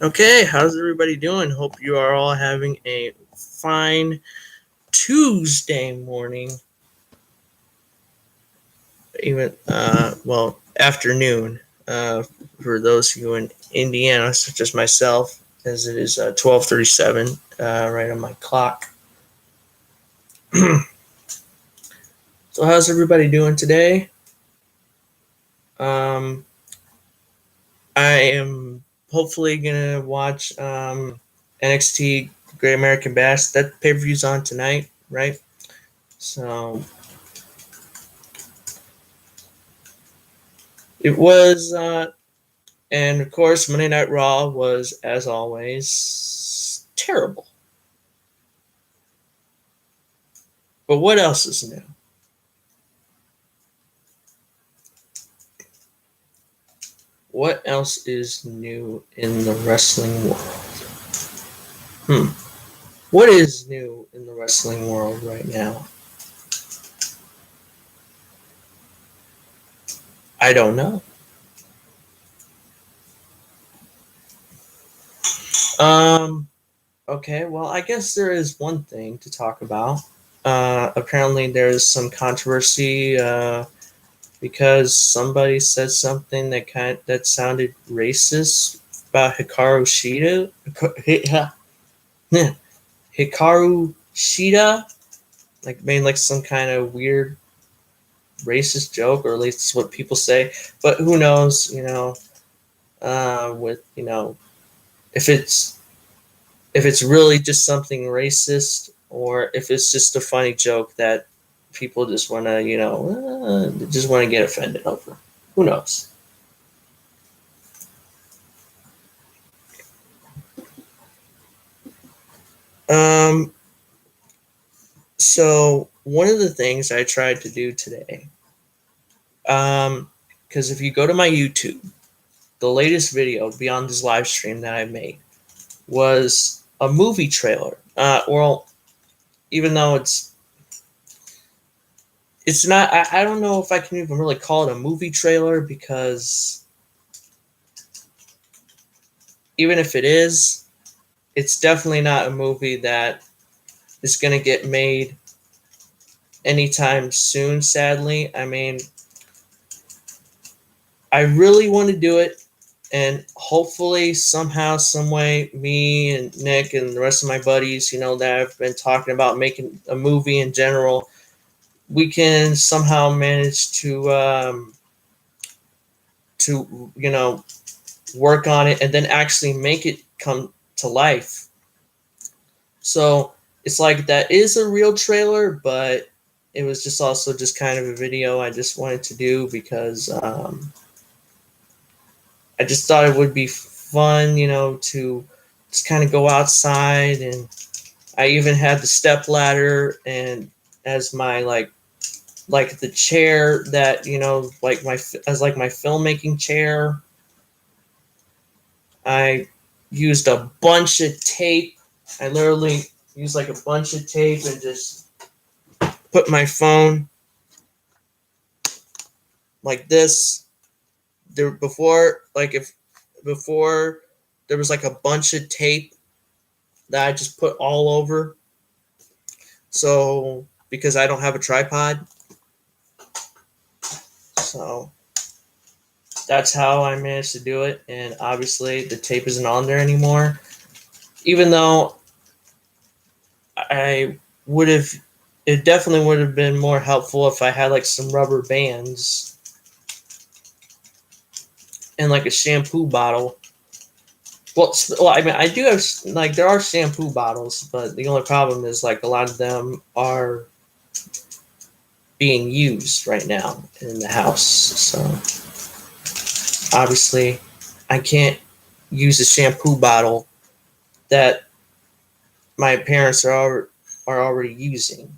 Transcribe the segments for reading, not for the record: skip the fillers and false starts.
Okay, how's everybody doing? Hope you are all having a fine Tuesday morning. Even afternoon. For those of you in Indiana, such as myself, as it is 12:37 right on my clock. So, how's everybody doing today? Um, I am hopefully gonna watch NXT Great American Bash. That pay per view's on tonight, right? So it was, and of course, Monday Night Raw was, as always, terrible. But what else is new? What else is new in the wrestling world? What is new in the wrestling world right now? I don't know. Okay, well, I guess there is one thing to talk about. Apparently, there's some controversy because somebody said something that sounded racist about Hikaru Shida. Hikaru Shida, like made like some kind of weird racist joke, or at least it's what people say. But who knows? With if it's really just something racist, or if it's just a funny joke that people just want to just want to get offended over. Who knows? Um, so one of the things I tried to do today, because if you go to my YouTube, the latest video beyond this live stream that I made was a movie trailer. Well, even though it's not, I don't know if I can even really call it a movie trailer, because even if it is, it's definitely not a movie that is going to get made anytime soon, sadly. I mean, I really want to do it, and hopefully somehow, some way, me and Nick and the rest of my buddies, that I've been talking about making a movie in general, we can somehow manage to work on it and then actually make it come to life. So it's like that is a real trailer, but it was just also just kind of a video I just wanted to do because I just thought it would be fun, to just kind of go outside. And I even had the step ladder and as my like the chair that like my as like my filmmaking chair. I used a bunch of tape. I literally used like a bunch of tape and just put my phone like this. There before there was like a bunch of tape that I just put all over. So because I don't have a tripod, so that's how I managed to do it. And obviously the tape isn't on there anymore. Even though I would have, it definitely would have been more helpful if I had like some rubber bands and like a shampoo bottle. Well, I mean, I do have like there are shampoo bottles, but the only problem is like a lot of them are being used right now in the house. So obviously, I can't use a shampoo bottle that my parents are already using.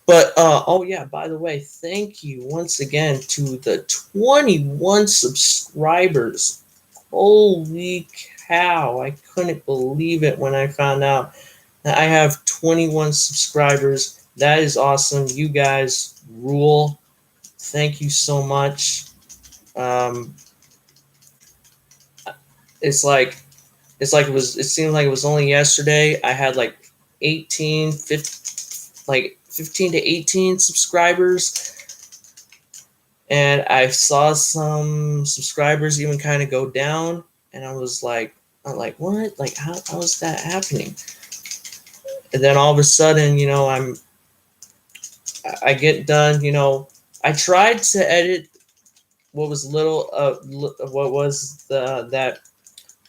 But oh yeah, by the way, thank you once again to the 21 subscribers. Holy cow. I couldn't believe it when I found out that I have 21 subscribers. That is awesome. You guys rule. Thank you so much. Um, it's like it seemed like it was only yesterday I had like 18, 15, like 15 to 18 subscribers, and I saw some subscribers even kind of go down, and I'm like, what? Like, how is that happening? And then all of a sudden, I get done. I tried to edit what was what was that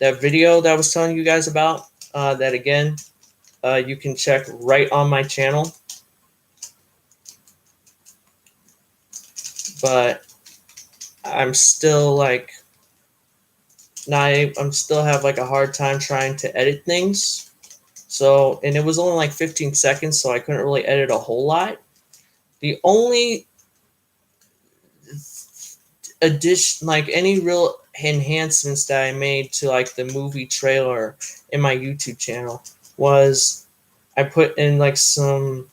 video that I was telling you guys about. That again, you can check right on my channel. But I'm still like I'm still have like a hard time trying to edit things. So, and it was only like 15 seconds, so I couldn't really edit a whole lot. The only addition, like any real enhancements that I made to like the movie trailer in my YouTube channel, was I put in like some,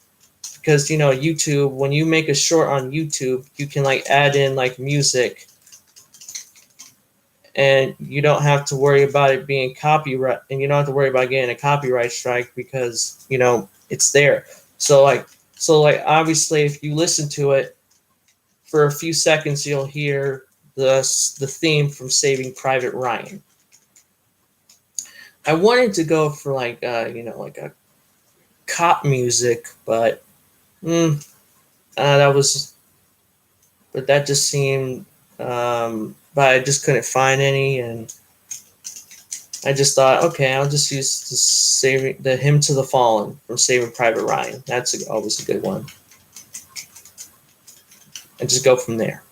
because YouTube, when you make a short on YouTube, you can like add in like music, and you don't have to worry about it being copyright, and you don't have to worry about getting a copyright strike, because it's there. So like obviously, if you listen to it for a few seconds, you'll hear the theme from Saving Private Ryan. I wanted to go for like like a cop music, but that was, but that just seemed, but I just couldn't find any, and I just thought, okay, I'll just use the Hymn to the Fallen from Saving Private Ryan. That's always a good one, and just go from there.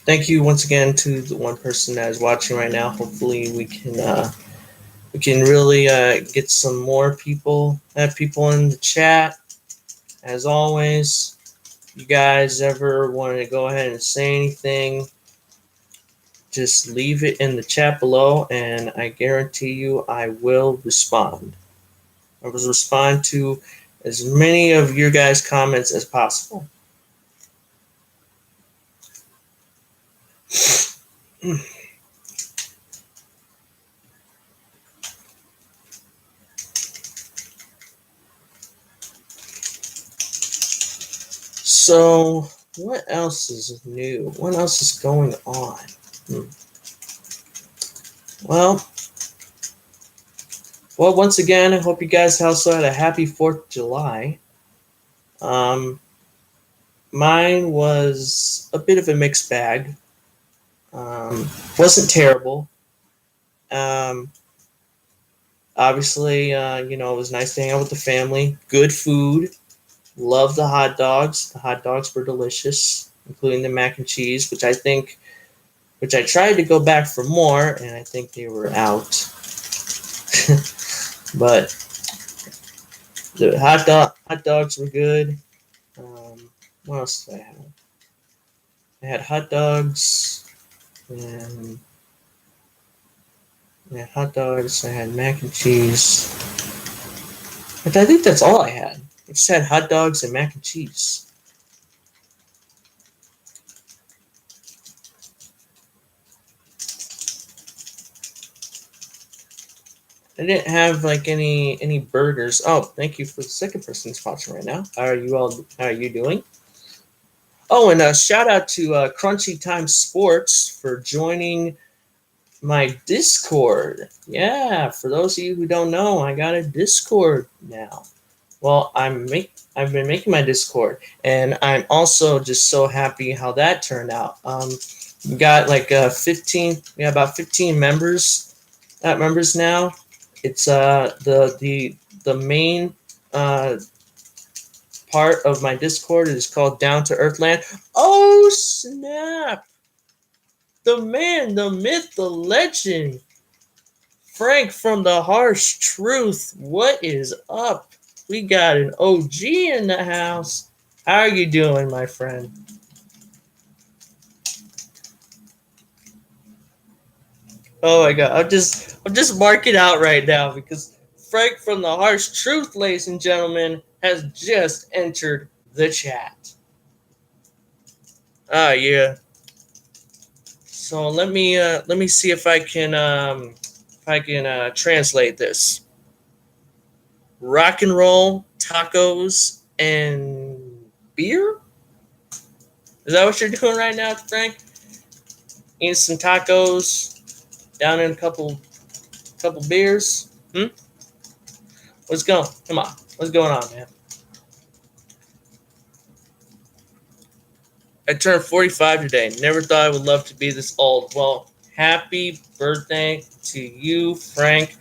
Thank you once again to the one person that is watching right now. Hopefully we can really get some more people, have people in the chat. As always, you guys ever want to go ahead and say anything, just leave it in the chat below, and I guarantee you I will respond. I will respond to as many of your guys' comments as possible. So, what else is new? What else is going on? Well, once again, I hope you guys also had a happy 4th of July. Mine was a bit of a mixed bag. Wasn't terrible. Obviously, it was nice to hang out with the family. Good food. Love the hot dogs. The hot dogs were delicious, including the mac and cheese, which I tried to go back for more, and I think they were out. But the hot dogs were good. What else did I have? I had hot dogs, and I had hot dogs. I had mac and cheese. But I think that's all I had. I just had hot dogs and mac and cheese. I didn't have like any burgers. Oh, thank you for the second person sponsoring right now. How are you doing? Oh, and a shout out to Crunchy Time Sports for joining my Discord. Yeah, for those of you who don't know, I got a Discord now. Well, I've been making my Discord, and I'm also just so happy how that turned out. We got like 15. We have about 15 members now. It's the main part of my Discord is called Down to Earthland. Oh snap! The man, the myth, the legend, Frank from The Harsh Truth. What is up? We got an OG in the house. How are you doing, my friend? Oh my god, I'm just marking out right now because Frank from The Harsh Truth, ladies and gentlemen, has just entered the chat. Ah, yeah. So let me see if I can translate this. Rock and roll, tacos, and beer. Is that what you're doing right now, Frank? Eating some tacos, down in a couple beers. Hmm. What's going? Come on. What's going on, man? I turned 45 today. Never thought I would love to be this old. Well, happy birthday to you, Frank.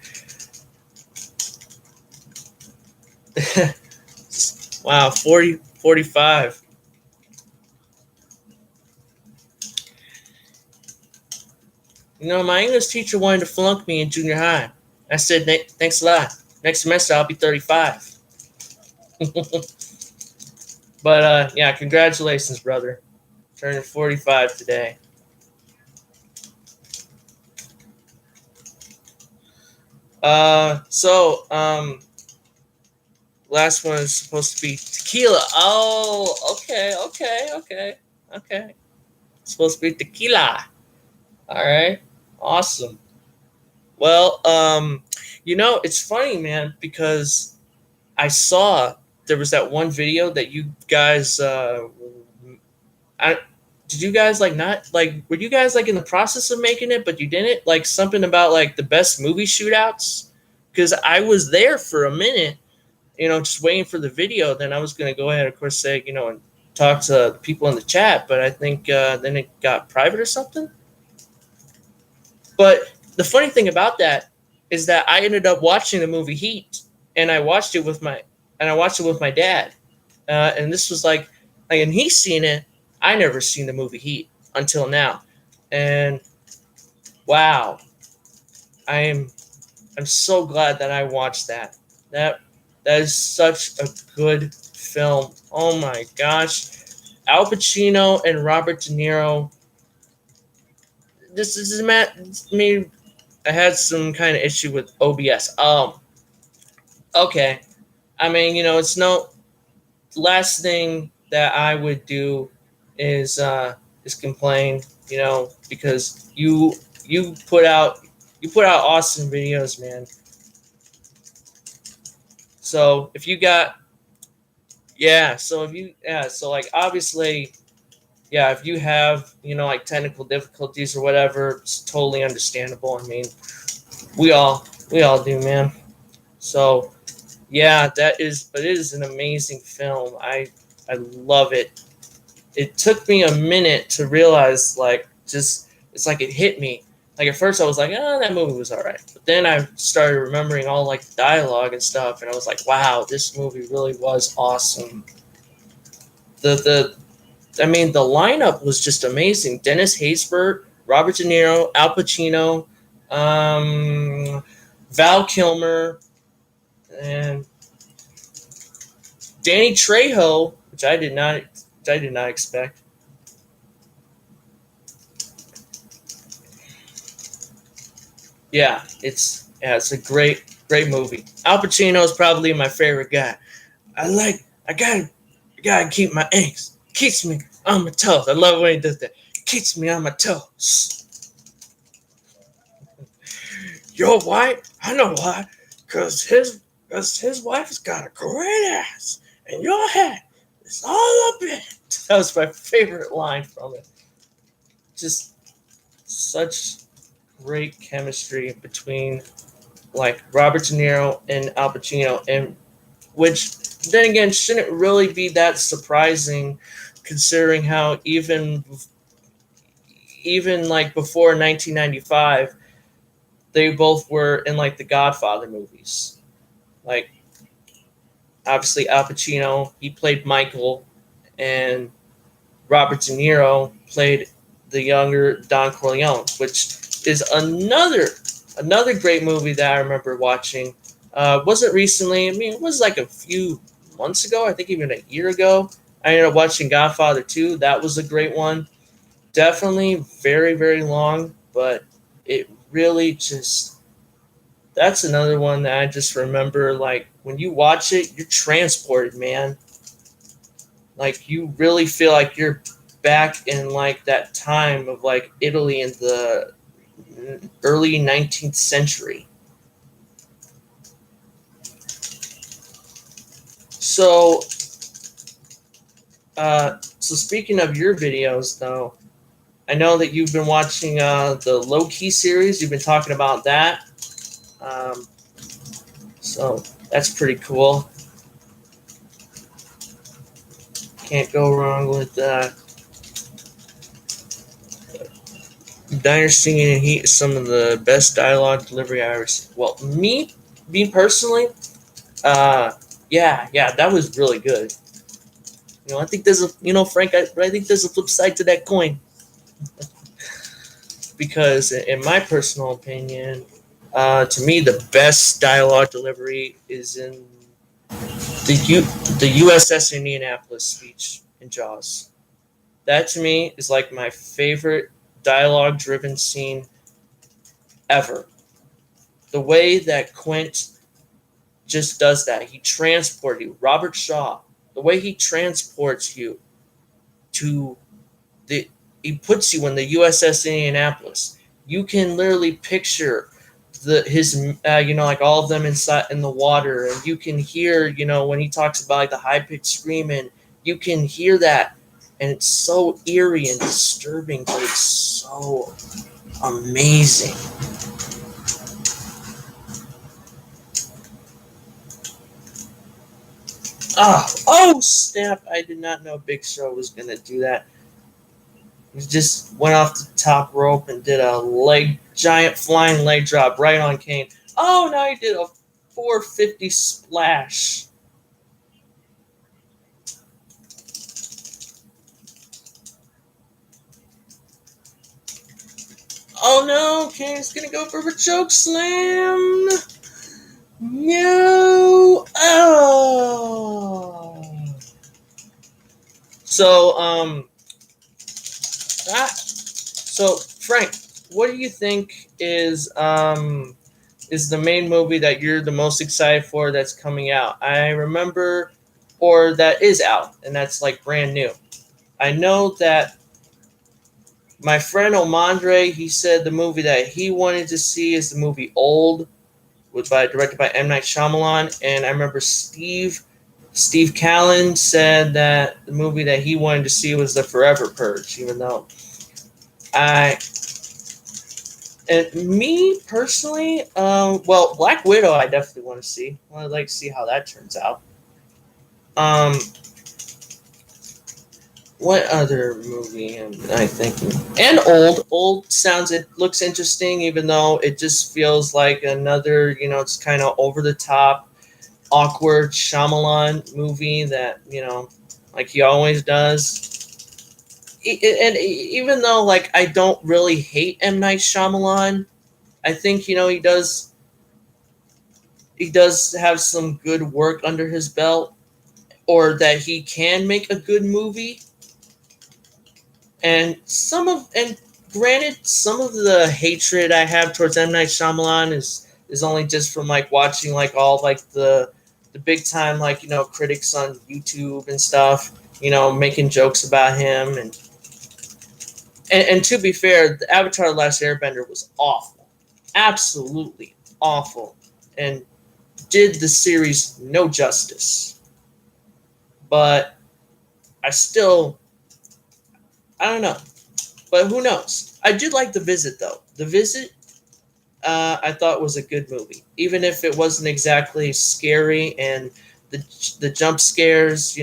Wow, 45. You know, my English teacher wanted to flunk me in junior high. I said, thanks a lot. Next semester, I'll be 35. But yeah, congratulations, brother. Turning 45 today. Last one is supposed to be tequila. Oh, okay. It's supposed to be tequila. All right, awesome. Well, it's funny, man, because I saw there was that one video that you guys. I did you guys like not like were you guys like in the process of making it, but you didn't like something about like the best movie shootouts? Because I was there for a minute, just waiting for the video. Then I was going to go ahead, of course, say, and talk to people in the chat, but I think then it got private or something. But the funny thing about that is that I ended up watching the movie Heat, and I watched it with my dad, and this was and he's seen it. I never seen the movie Heat until now, and wow, I'm so glad that I watched that. That is such a good film. Oh my gosh. Al Pacino and Robert De Niro. This is me. I had some kind of issue with OBS. Okay. I mean, it's no last thing that I would do is complain, because you put out awesome videos, man. So if you got so like obviously, yeah, if you have, like technical difficulties or whatever, it's totally understandable. I mean, we all do, man. So yeah, but it is an amazing film. I love it. It took me a minute to realize, it's like it hit me. Like at first I was like, oh, that movie was all right. But then I started remembering all like the dialogue and stuff, and I was like, wow, this movie really was awesome. The lineup was just amazing. Dennis Haysbert, Robert De Niro, Al Pacino, Val Kilmer, and Danny Trejo, which I did not expect. It's a great movie. Al Pacino is probably my favorite guy. I gotta keep my angst. Keeps me on my toes. I love when he does that. Keeps me on my toes. Your wife? I know why. Cause his wife has got a great ass, and your head is all up in it. That was my favorite line from it. Just such great chemistry between like Robert De Niro and Al Pacino, and which then again shouldn't really be that surprising, considering how even like before 1995, they both were in like the Godfather movies. Like obviously Al Pacino, he played Michael, and Robert De Niro played the younger Don Corleone, which is another Another great movie that I remember watching wasn't recently. I mean, it was like a few months ago. I think even a year ago. I ended up watching Godfather 2. That was a great one. Definitely very, very long, but it really just. That's another one that I just remember. Like, when you watch it, you're transported, man. Like, you really feel like you're back in, like, that time of, like, Italy in the early 19th century. So, so speaking of your videos, though, I know that you've been watching the Low Key series. You've been talking about that. Um, so that's pretty cool. Can't go wrong with Diner Singing and Heat is some of the best dialogue delivery I ever seen. Well, me personally, uh, yeah, that was really good. I think there's Frank, I think there's a flip side to that coin because, in my personal opinion, to me, the best dialogue delivery is in the USS Indianapolis speech in Jaws. That to me is like my favorite dialogue-driven scene ever. The way that Quint just does that, he transports you. Robert Shaw, the way he transports you to the, he puts you in the USS Indianapolis. You can literally picture his like all of them inside in the water, and you can hear when he talks about like the high pitched screaming, you can hear that, and it's so eerie and disturbing, but it's so amazing. Oh snap! I did not know Big Show was gonna do that. He just went off the top rope and did a giant flying leg drop right on Kane. Oh, now he did a 450 splash. Oh no, Kane's gonna go for a choke slam. No. Oh. So, so Frank, what do you think is the main movie that you're the most excited for that's coming out? I remember, or that is out, and that's like brand new. I know that my friend Omandre, he said the movie that he wanted to see is the movie Old, which directed by M. Night Shyamalan, and I remember Steve Callan said that the movie that he wanted to see was The Forever Purge, even though I and me personally, well, Black Widow, I definitely want to see. I'd like to see how that turns out. Um, what other movie am I thinking? And Old sounds, it looks interesting, even though it just feels like another, it's kind of over the top, awkward Shyamalan movie that like he always does. And even though like I don't really hate M. Night Shyamalan, I think he does have some good work under his belt, or that he can make a good movie. And granted, some of the hatred I have towards M. Night Shyamalan is only just from like watching like all like the big time like critics on YouTube and stuff, making jokes about him, and to be fair, the Avatar: The Last Airbender was awful, absolutely awful, and did the series no justice. But I still, I don't know. But who knows? I did like The Visit, though. The Visit, I thought was a good movie, even if it wasn't exactly scary, and the jump scares,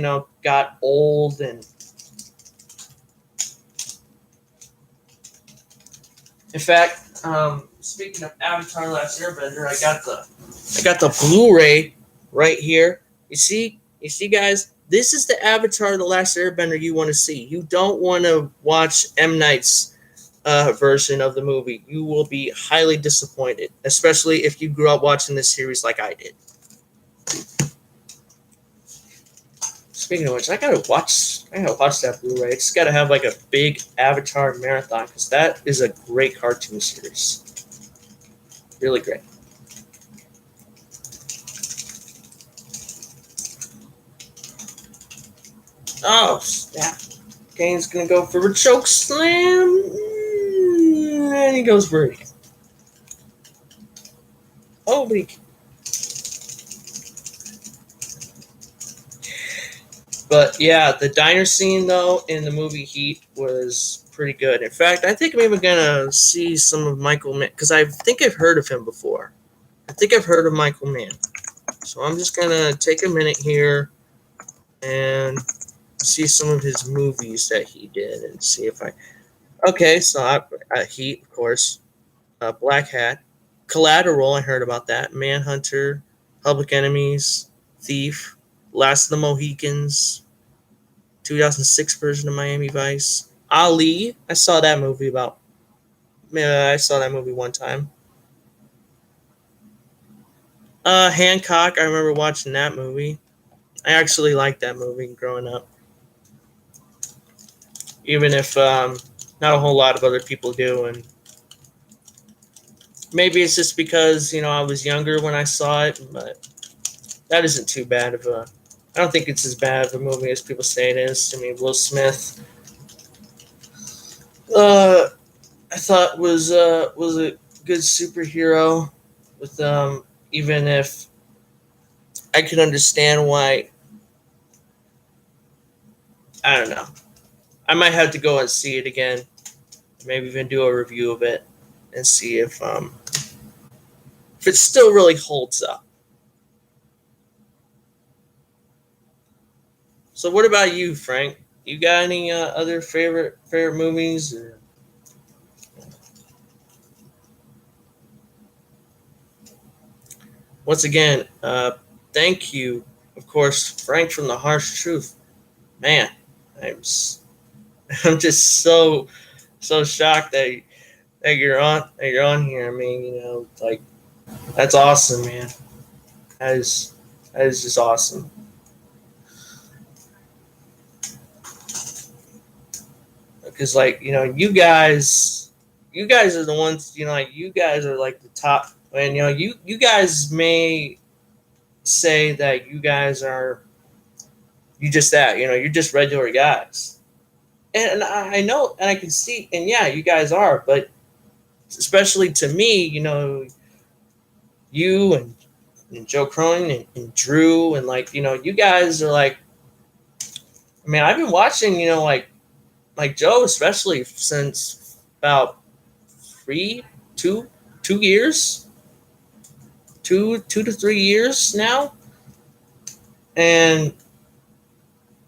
got old. And in fact, speaking of Avatar: The Last Airbender, I got the Blu-ray right here. You see, guys. This is the Avatar: The Last Airbender you want to see. You don't want to watch M. Night's version of the movie, you will be highly disappointed, especially if you grew up watching this series like I did. Speaking of which, I gotta watch that Blu-ray. I just gotta have like a big Avatar marathon because that is a great cartoon series. Really great. Oh snap! Kane's gonna go for a choke slam, and he goes for it. Holy! But yeah, the diner scene though in the movie Heat was pretty good. In fact, I think I'm even gonna see some of Michael Mann because I think I've heard of him before. I think I've heard of Michael Mann. So I'm just gonna take a minute here and see some of his movies that he did and see if I. Okay, so Heat, of course, Black Hat, Collateral. I heard about that. Manhunter, Public Enemies, Thief, Last of the Mohicans, 2006 version of Miami Vice. Ali, I saw that movie about. Yeah, I saw that movie one time. Hancock, I remember watching that movie. I actually liked that movie growing up, even if not a whole lot of other people do. And maybe it's just because I was younger when I saw it, but that isn't too bad of a. I don't think it's as bad of a movie as people say it is. I mean, Will Smith, I thought was a good superhero. With even if I can understand why, I don't know. I might have to go and see it again. Maybe even do a review of it and see if it still really holds up. So, what about you, Frank? You got any other favorite movies? Or... Once again, thank you, of course, Frank from The Harsh Truth. Man, I'm I'm just so shocked that you're on here. I mean, like that's awesome, man. That is that is just awesome. Because like you guys are the ones like you guys are like the top, and you guys may say that you guys are you just that you're just regular guys, and I know and I can see, and yeah, you guys are, but especially to me, you and Joe Cronin and Drew, and like you guys are like, I mean, I've been watching like Joe especially since about three two 2 years, 2 to 3 years now, and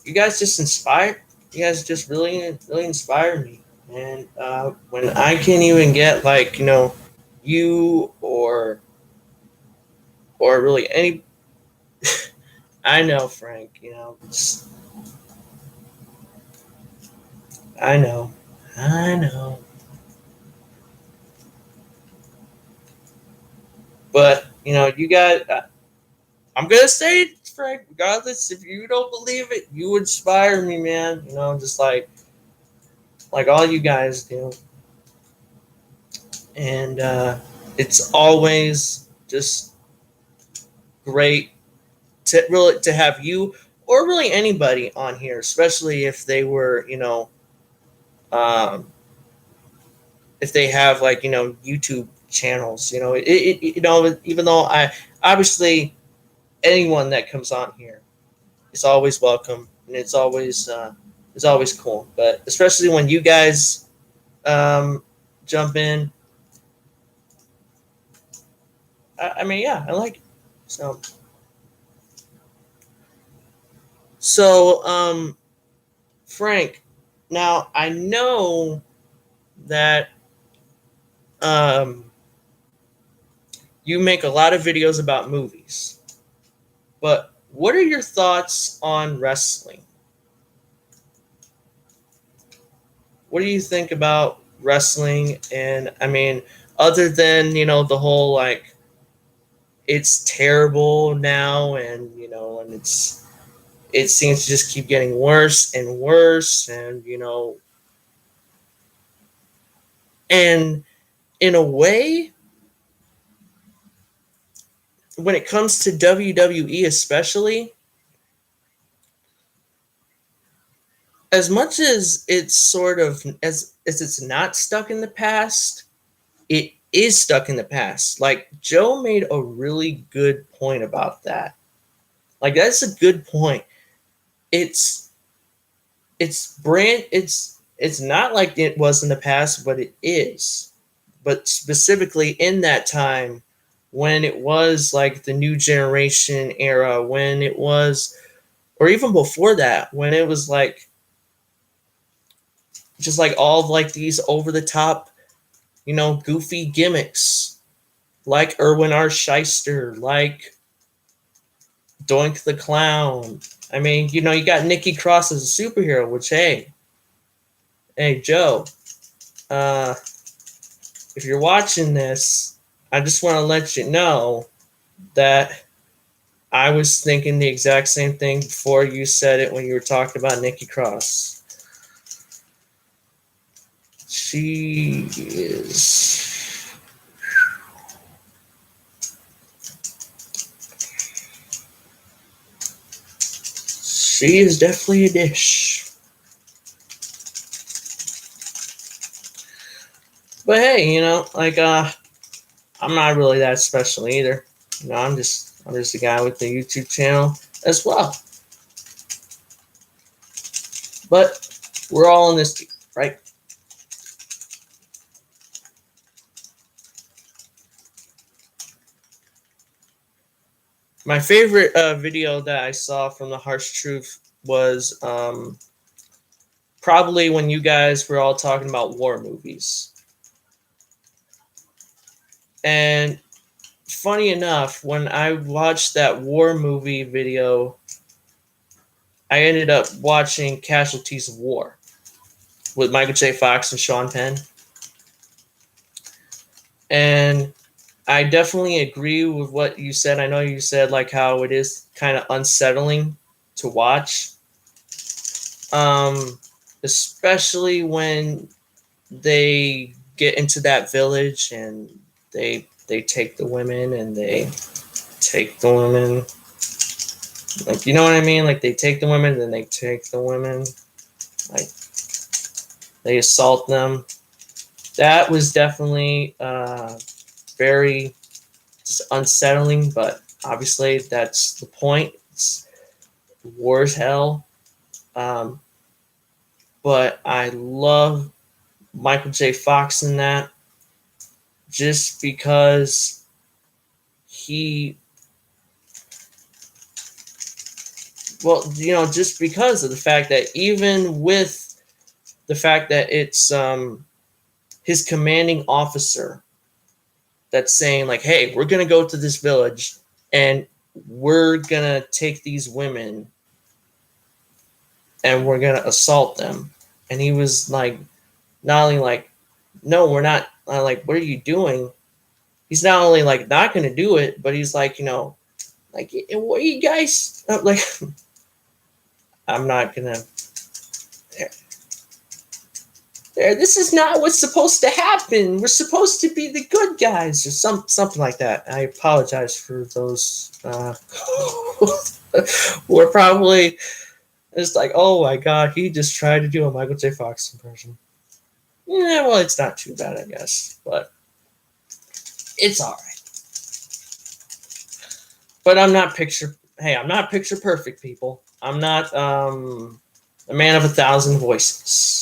you guys just inspire. You guys just really inspire me, and when I can't even get like you or really any. I know, Frank. I know, I know, but you got. I'm gonna say it, Frank. Regardless, if you don't believe it, you inspire me, man. Just like all you guys do, and it's always just great to have you or really anybody on here, especially if they were um, if they have like YouTube channels. Even though I obviously anyone that comes on here is always welcome, and it's always cool. But especially when you guys jump in, I mean, yeah, I like it. So so Frank, now I know that um, you make a lot of videos about movies, but what are your thoughts on wrestling? What do you think about wrestling. And I mean, other than, the whole like it's terrible now, and and it seems to just keep getting worse and worse, and and in a way, when it comes to WWE especially, as much as it's sort of as it's not stuck in the past, it is stuck in the past. Like Joe made a really good point about that. Like that's a good point. It's it's not like it was in the past, but it is. But specifically in that time when it was like the new generation era, when it was, or even before that, when it was like just like all of like these over the top, goofy gimmicks, like Erwin R. Shyster, like Doink the Clown. I mean, you got Nikki Cross as a superhero, which hey Joe, uh, if you're watching this, I just want to let you know that I was thinking the exact same thing before you said it when you were talking about Nikki Cross. She is. She is definitely a dish. But hey, like I'm not really that special either. I'm just a guy with a YouTube channel as well. But we're all in this, right? My favorite video that I saw from the Harsh Truth was probably when you guys were all talking about war movies. And funny enough, when I watched that war movie video, I ended up watching Casualties of War with Michael J. Fox and Sean Penn. And I definitely agree with what you said. I know you said like how it is kind of unsettling to watch. Especially when they get into that village and they take the women and they take the women, like, you know what I mean? Like they take the women, then they take the women, like they assault them. That was definitely very just unsettling, but obviously that's the point. It's war is hell. But I love Michael J. Fox in that, just because he, well, just because of the fact that even with the fact that it's his commanding officer that's saying like, hey, we're going to go to this village and we're going to take these women and we're going to assault them. And he was like, not only like, no, we're not, like, what are you doing? He's not only like not going to do it, but he's like, like, what are you guys, like, I'm not going to, this is not what's supposed to happen. We're supposed to be the good guys, or something like that. I apologize for those who are probably just like, oh my god, he just tried to do a Michael J. Fox impression. Yeah, well, it's not too bad, I guess, but it's all right. But I'm not picture perfect, people. I'm not a man of 1,000 voices.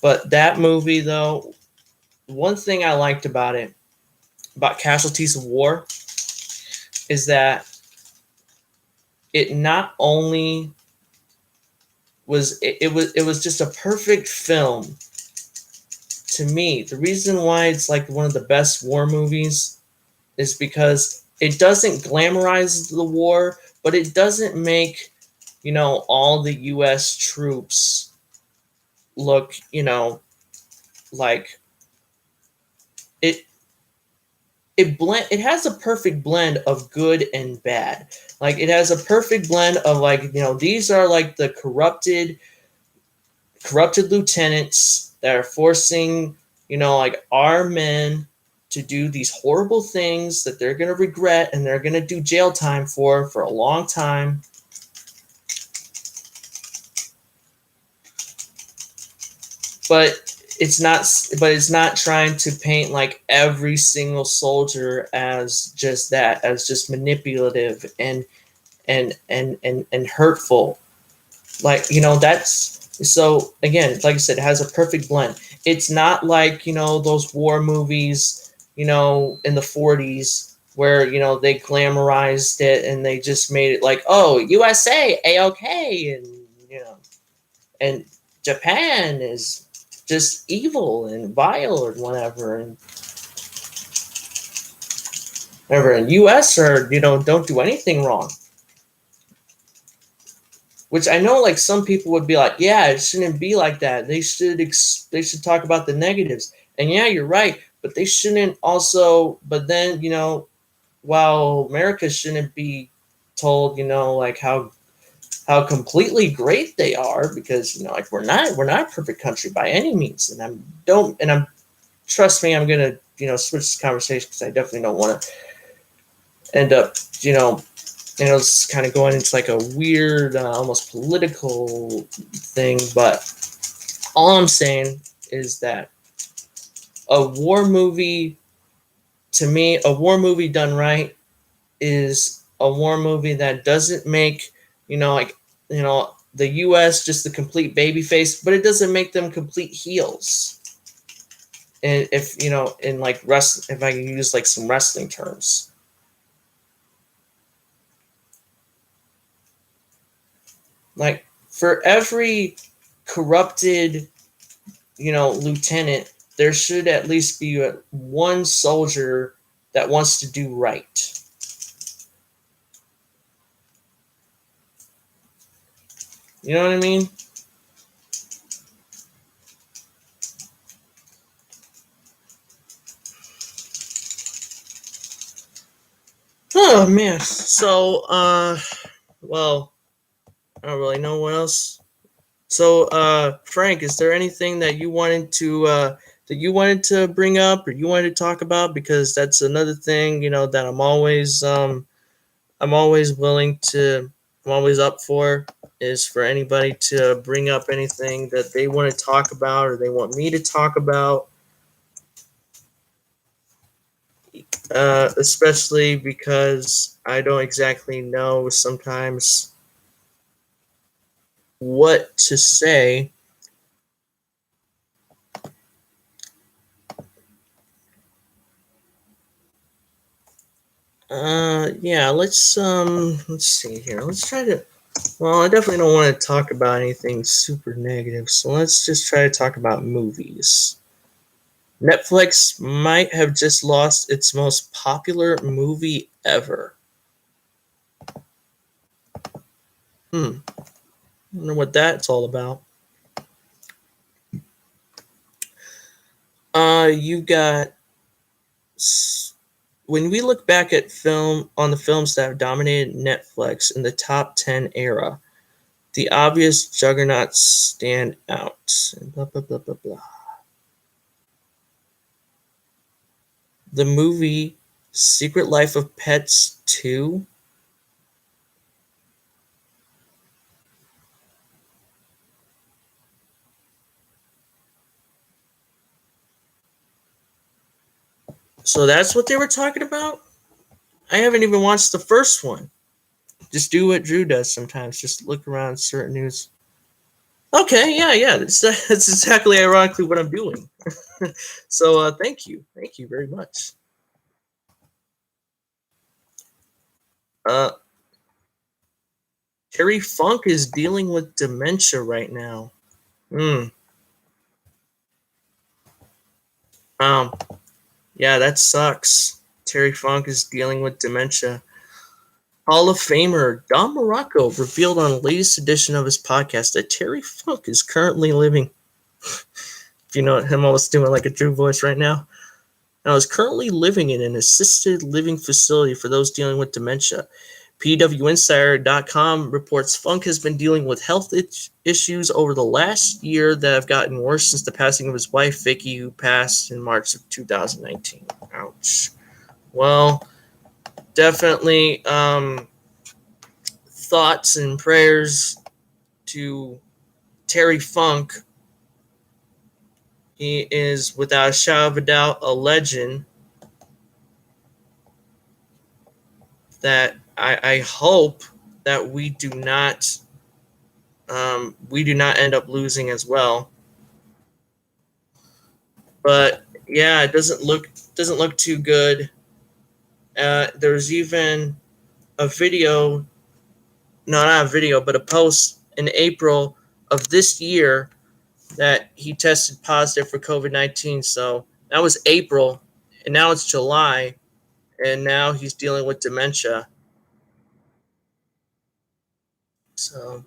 But that movie, though, one thing I liked about it, about Casualties of War, is that it not only was it was just a perfect film to me. The reason why it's like one of the best war movies is because it doesn't glamorize the war, but it doesn't make all the U.S. troops look, like it it has a perfect blend of good and bad. Like it has a perfect blend of like, these are like the corrupted lieutenants that are forcing, like our men to do these horrible things that they're going to regret and they're going to do jail time for a long time. But it's not trying to paint like every single soldier as just that, as just manipulative and hurtful. Like, that's so again, like I said, it has a perfect blend. It's not like, those war movies, in the 40s where, they glamorized it and they just made it like, oh, USA, A-OK, and, and Japan is just evil and vile or whatever, and US are, don't do anything wrong. Which I know, like, some people would be like, yeah, it shouldn't be like that. They should talk about the negatives. And yeah, you're right, but they shouldn't also. But then, while America shouldn't be told, like how completely great they are, because like we're not a perfect country by any means, and I'm trust me, I'm gonna switch this conversation because I definitely don't want to end up it's kind of going into like a weird, almost political thing. But all I'm saying is that a war movie, to me, a war movie done right is a war movie that doesn't make, the US just the complete baby face, but it doesn't make them complete heels. And if, in like if I can use like some wrestling terms. Like for every corrupted, lieutenant, there should at least be one soldier that wants to do right. You know what I mean? Oh man. So well, I don't really know what else. So Frank, is there anything that you wanted to bring up or you wanted to talk about? Because that's another thing, that I'm always willing to, I'm always up for, is for anybody to bring up anything that they want to talk about or they want me to talk about. Especially because I don't exactly know sometimes what to say. Yeah, let's see here. Let's try to. Well, I definitely don't want to talk about anything super negative, so let's just try to talk about movies. Netflix might have just lost its most popular movie ever. I wonder what that's all about. You got, when we look back at the films that have dominated Netflix in the top 10 era, the obvious juggernauts stand out. Blah blah blah blah blah. The movie Secret Life of Pets 2. So that's what they were talking about? I haven't even watched the first one. Just do what Drew does sometimes. Just look around certain news. Okay, yeah. That's exactly ironically what I'm doing. So thank you very much. Uh, Terry Funk is dealing with dementia right now. Hmm. Um. Yeah, that sucks. Terry Funk is dealing with dementia. Hall of Famer Don Morocco revealed on the latest edition of his podcast that Terry Funk is currently living If you know him, almost doing like a Drew voice right now. Now is currently living in an assisted living facility for those dealing with dementia. PWInsider.com reports Funk has been dealing with health issues over the last year that have gotten worse since the passing of his wife, Vicky, who passed in March of 2019. Ouch. Well, definitely thoughts and prayers to Terry Funk. He is, without a shadow of a doubt, a legend that I hope that we do not end up losing as well. But yeah, it doesn't look too good. There's even a video, no, not a video, but a post in April of this year that he tested positive for COVID-19. So that was April, and now it's July, and now he's dealing with dementia. So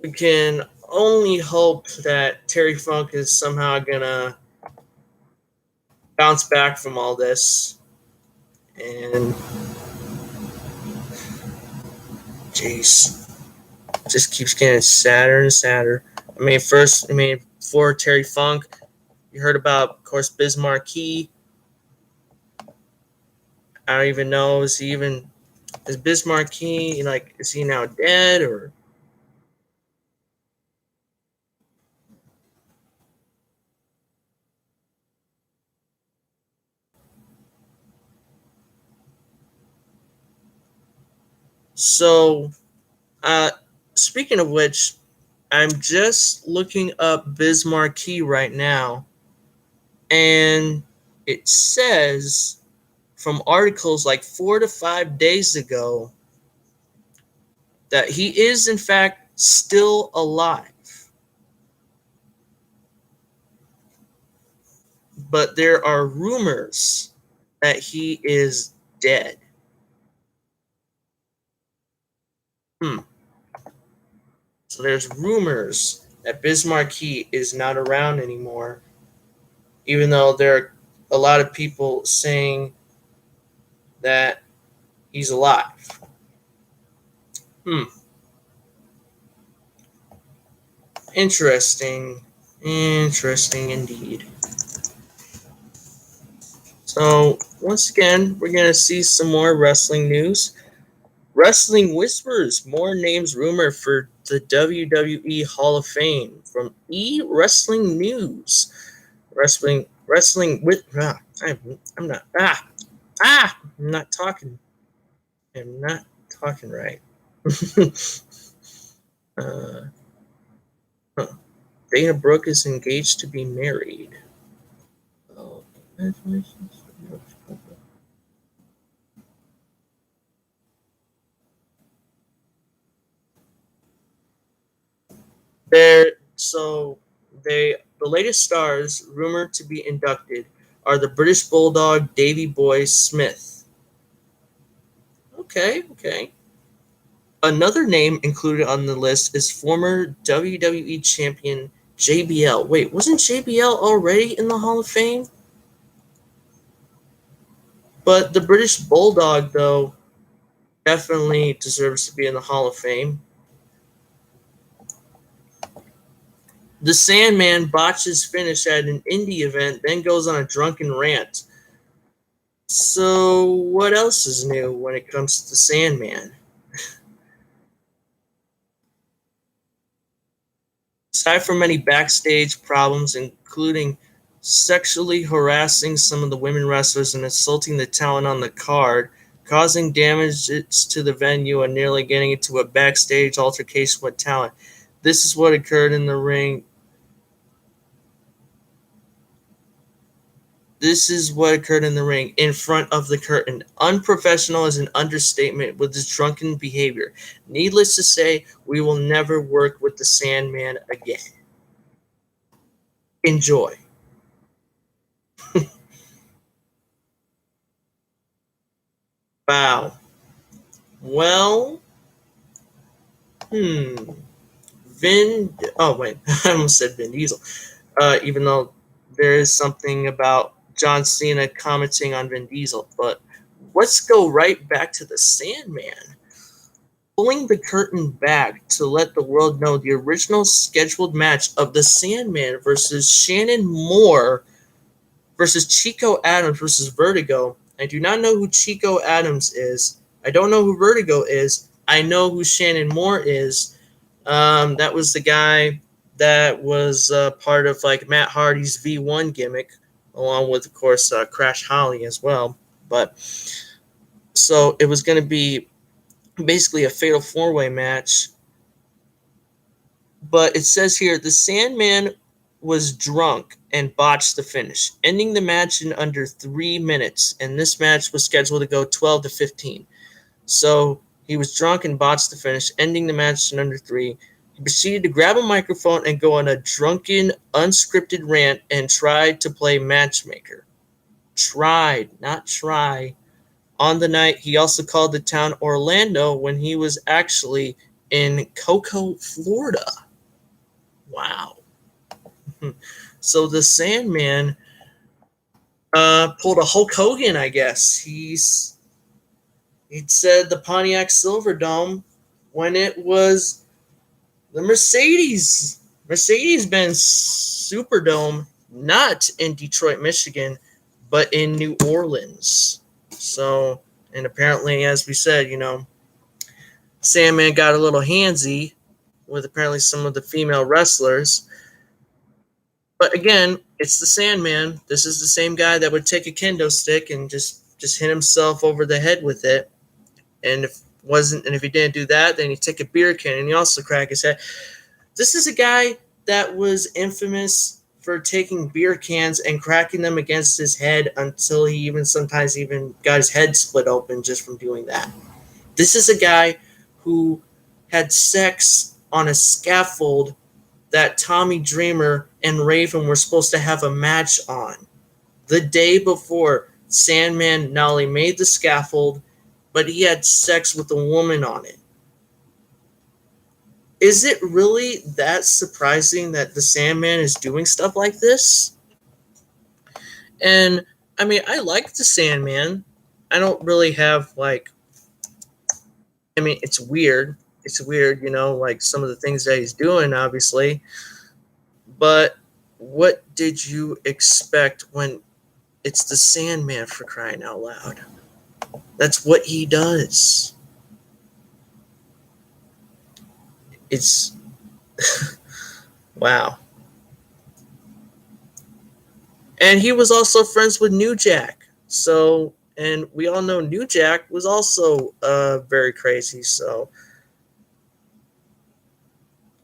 we can only hope that Terry Funk is somehow gonna bounce back from all this. And jeez, just keeps getting sadder and sadder. For Terry Funk, you heard about, of course, Biz Markie. I don't even know, is Biz Markie, like, is he now dead, or? So, uh, speaking of which, I'm just looking up Biz Markie right now, and it says from articles like 4 to 5 days ago that he is in fact still alive, but there are rumors that he is dead. So there's rumors that Biz Markie is not around anymore, even though there are a lot of people saying that he's alive. Hmm. Interesting. Interesting indeed. So, once again, we're going to see some more wrestling news. Wrestling Whispers, more names rumored for the WWE Hall of Fame from E-Wrestling News. Wrestling with I'm not I'm not talking. I'm not talking right. uh, huh. Dana Brooke is engaged to be married. Oh, congratulations. There, so the latest stars rumored to be inducted are the British Bulldog Davey Boy Smith. Okay, okay. Another name included on the list is former WWE champion JBL. Wait, wasn't JBL already in the Hall of Fame? But the British Bulldog, though, definitely deserves to be in the Hall of Fame. The Sandman botches finish at an indie event, then goes on a drunken rant. So, what else is new when it comes to the Sandman? Aside from many backstage problems, including sexually harassing some of the women wrestlers and insulting the talent on the card, causing damages to the venue, and nearly getting into a backstage altercation with talent. This is what occurred in the ring. This is what occurred in the ring, in front of the curtain. Unprofessional is an understatement with his drunken behavior. Needless to say, we will never work with the Sandman again. Enjoy. Wow. Well, hmm. Oh wait, I almost said Vin Diesel. Even though there is something about John Cena commenting on Vin Diesel, but let's go right back to the Sandman. Pulling the curtain back to let the world know the original scheduled match of the Sandman versus Shannon Moore versus Chico Adams versus Vertigo. I do not know who Chico Adams is. I don't know who Vertigo is. I know who Shannon Moore is. That was the guy that was part of like Matt Hardy's V1 gimmick, along with, of course, Crash Holly as well. But so it was going to be basically a fatal four-way match. But it says here the Sandman was drunk and botched the finish, ending the match in under 3 minutes. And this match was scheduled to go 12 to 15. So he was drunk and botched the finish, ending the match in under 3. He proceeded to grab a microphone and go on a drunken, unscripted rant and tried to play matchmaker. Tried, not try. On the night, he also called the town Orlando when he was actually in Cocoa, Florida. Wow. So the Sandman pulled a Hulk Hogan, I guess. He said the Pontiac Silverdome when it was the Mercedes-Benz Superdome, not in Detroit, Michigan, but in New Orleans. So, and apparently, as we said, Sandman got a little handsy with apparently some of the female wrestlers. But again, it's the Sandman. This is the same guy that would take a kendo stick and just hit himself over the head with it. And if he didn't do that, then he'd take a beer can and he also crack his head. This is a guy that was infamous for taking beer cans and cracking them against his head until he sometimes got his head split open just from doing that. This is a guy who had sex on a scaffold that Tommy Dreamer and Raven were supposed to have a match on. The day before, Sandman not only made the scaffold, but he had sex with a woman on it. Is it really that surprising that the Sandman is doing stuff like this? And, I mean, I like the Sandman. I don't really have, it's weird. It's weird, like some of the things that he's doing, obviously. But what did you expect when it's the Sandman, for crying out loud? That's what he does. It's wow. And he was also friends with New Jack. So, and we all know New Jack was also very crazy. So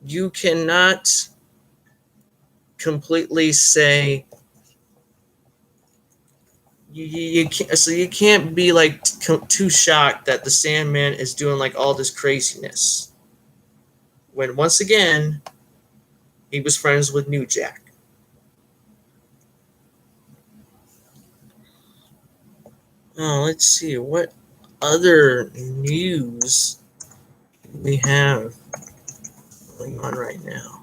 you cannot completely say you can't. So you can't be like too shocked that the Sandman is doing like all this craziness. When once again, he was friends with New Jack. Oh, let's see what other news we have going on right now.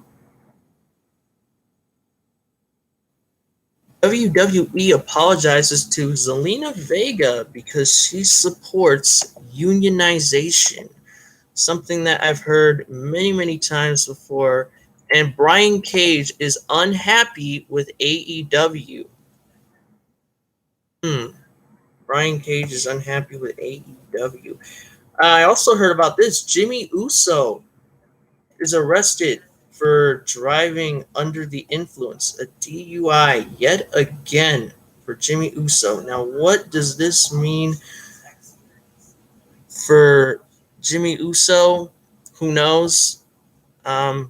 WWE apologizes to Zelina Vega because she supports unionization, something that I've heard many, many times before. And Brian Cage is unhappy with AEW. Brian Cage is unhappy with AEW. I also heard about this. Jimmy Uso is arrested for driving under the influence, a DUI yet again for Jimmy Uso. Now, what does this mean for Jimmy Uso? Who knows? I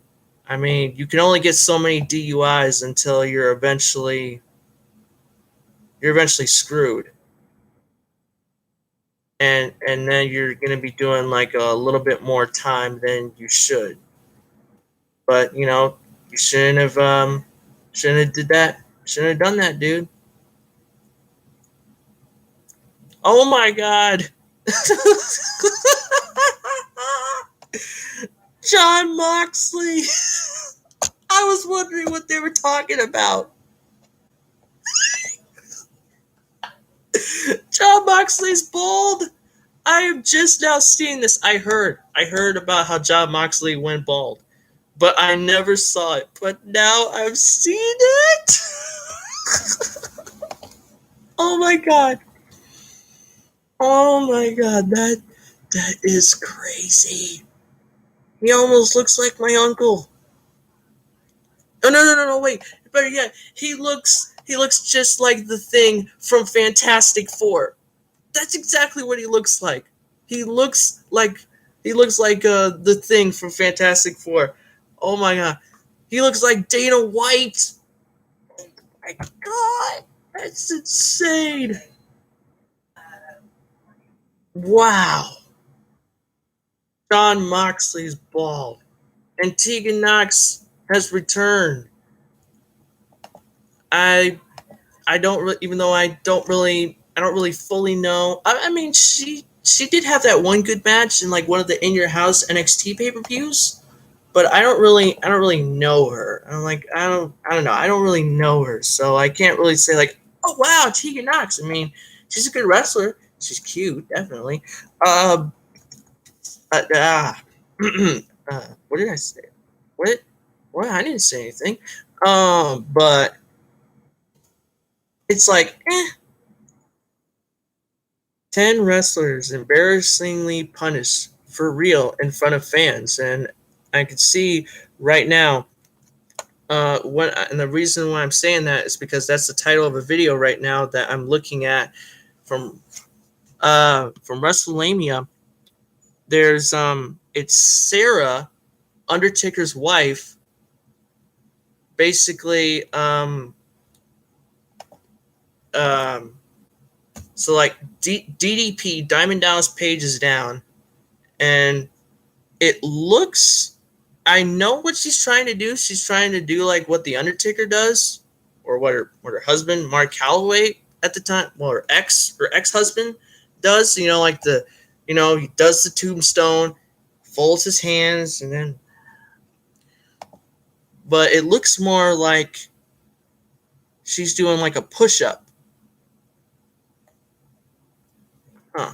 mean, you can only get so many DUIs until you're eventually screwed. And then you're going to be doing like a little bit more time than you should. But you shouldn't have did that. Shouldn't have done that, dude. Oh my God. Jon Moxley. I was wondering what they were talking about. Jon Moxley's bald. I am just now seeing this. I heard about how Jon Moxley went bald, but I never saw it. But now I've seen it. Oh my god. Oh my god. That is crazy. He almost looks like my uncle. Oh no, wait. Better yet, he looks just like the Thing from Fantastic Four. That's exactly what he looks like. He looks like the Thing from Fantastic Four. Oh my god. He looks like Dana White. Oh my god. That's insane. Wow. Jon Moxley's bald. And Tegan Knox has returned. I don't even though I don't really fully know. I mean, she did have that one good match in like one of the In Your House NXT pay-per-views, but I don't really know her. I don't know. I don't really know her, so I can't really say like, oh wow, Tegan Knox. I mean, she's a good wrestler. She's cute, definitely. Uh, uh, uh, what did I say? What? What? I didn't say anything. But it's like, 10 wrestlers embarrassingly punished for real in front of fans. And I can see right now, and the reason why I'm saying that is because that's the title of a video right now that I'm looking at from WrestleMania. There's it's Sarah, Undertaker's wife, basically so like DDP, Diamond Dallas Page, is down, and it looks, I know what she's trying to do. She's trying to do like what the Undertaker does, or what her husband Mark Calloway at the time, well, her ex-husband does. You know, like he does the tombstone, folds his hands, and then. But it looks more like she's doing like a push-up. Huh.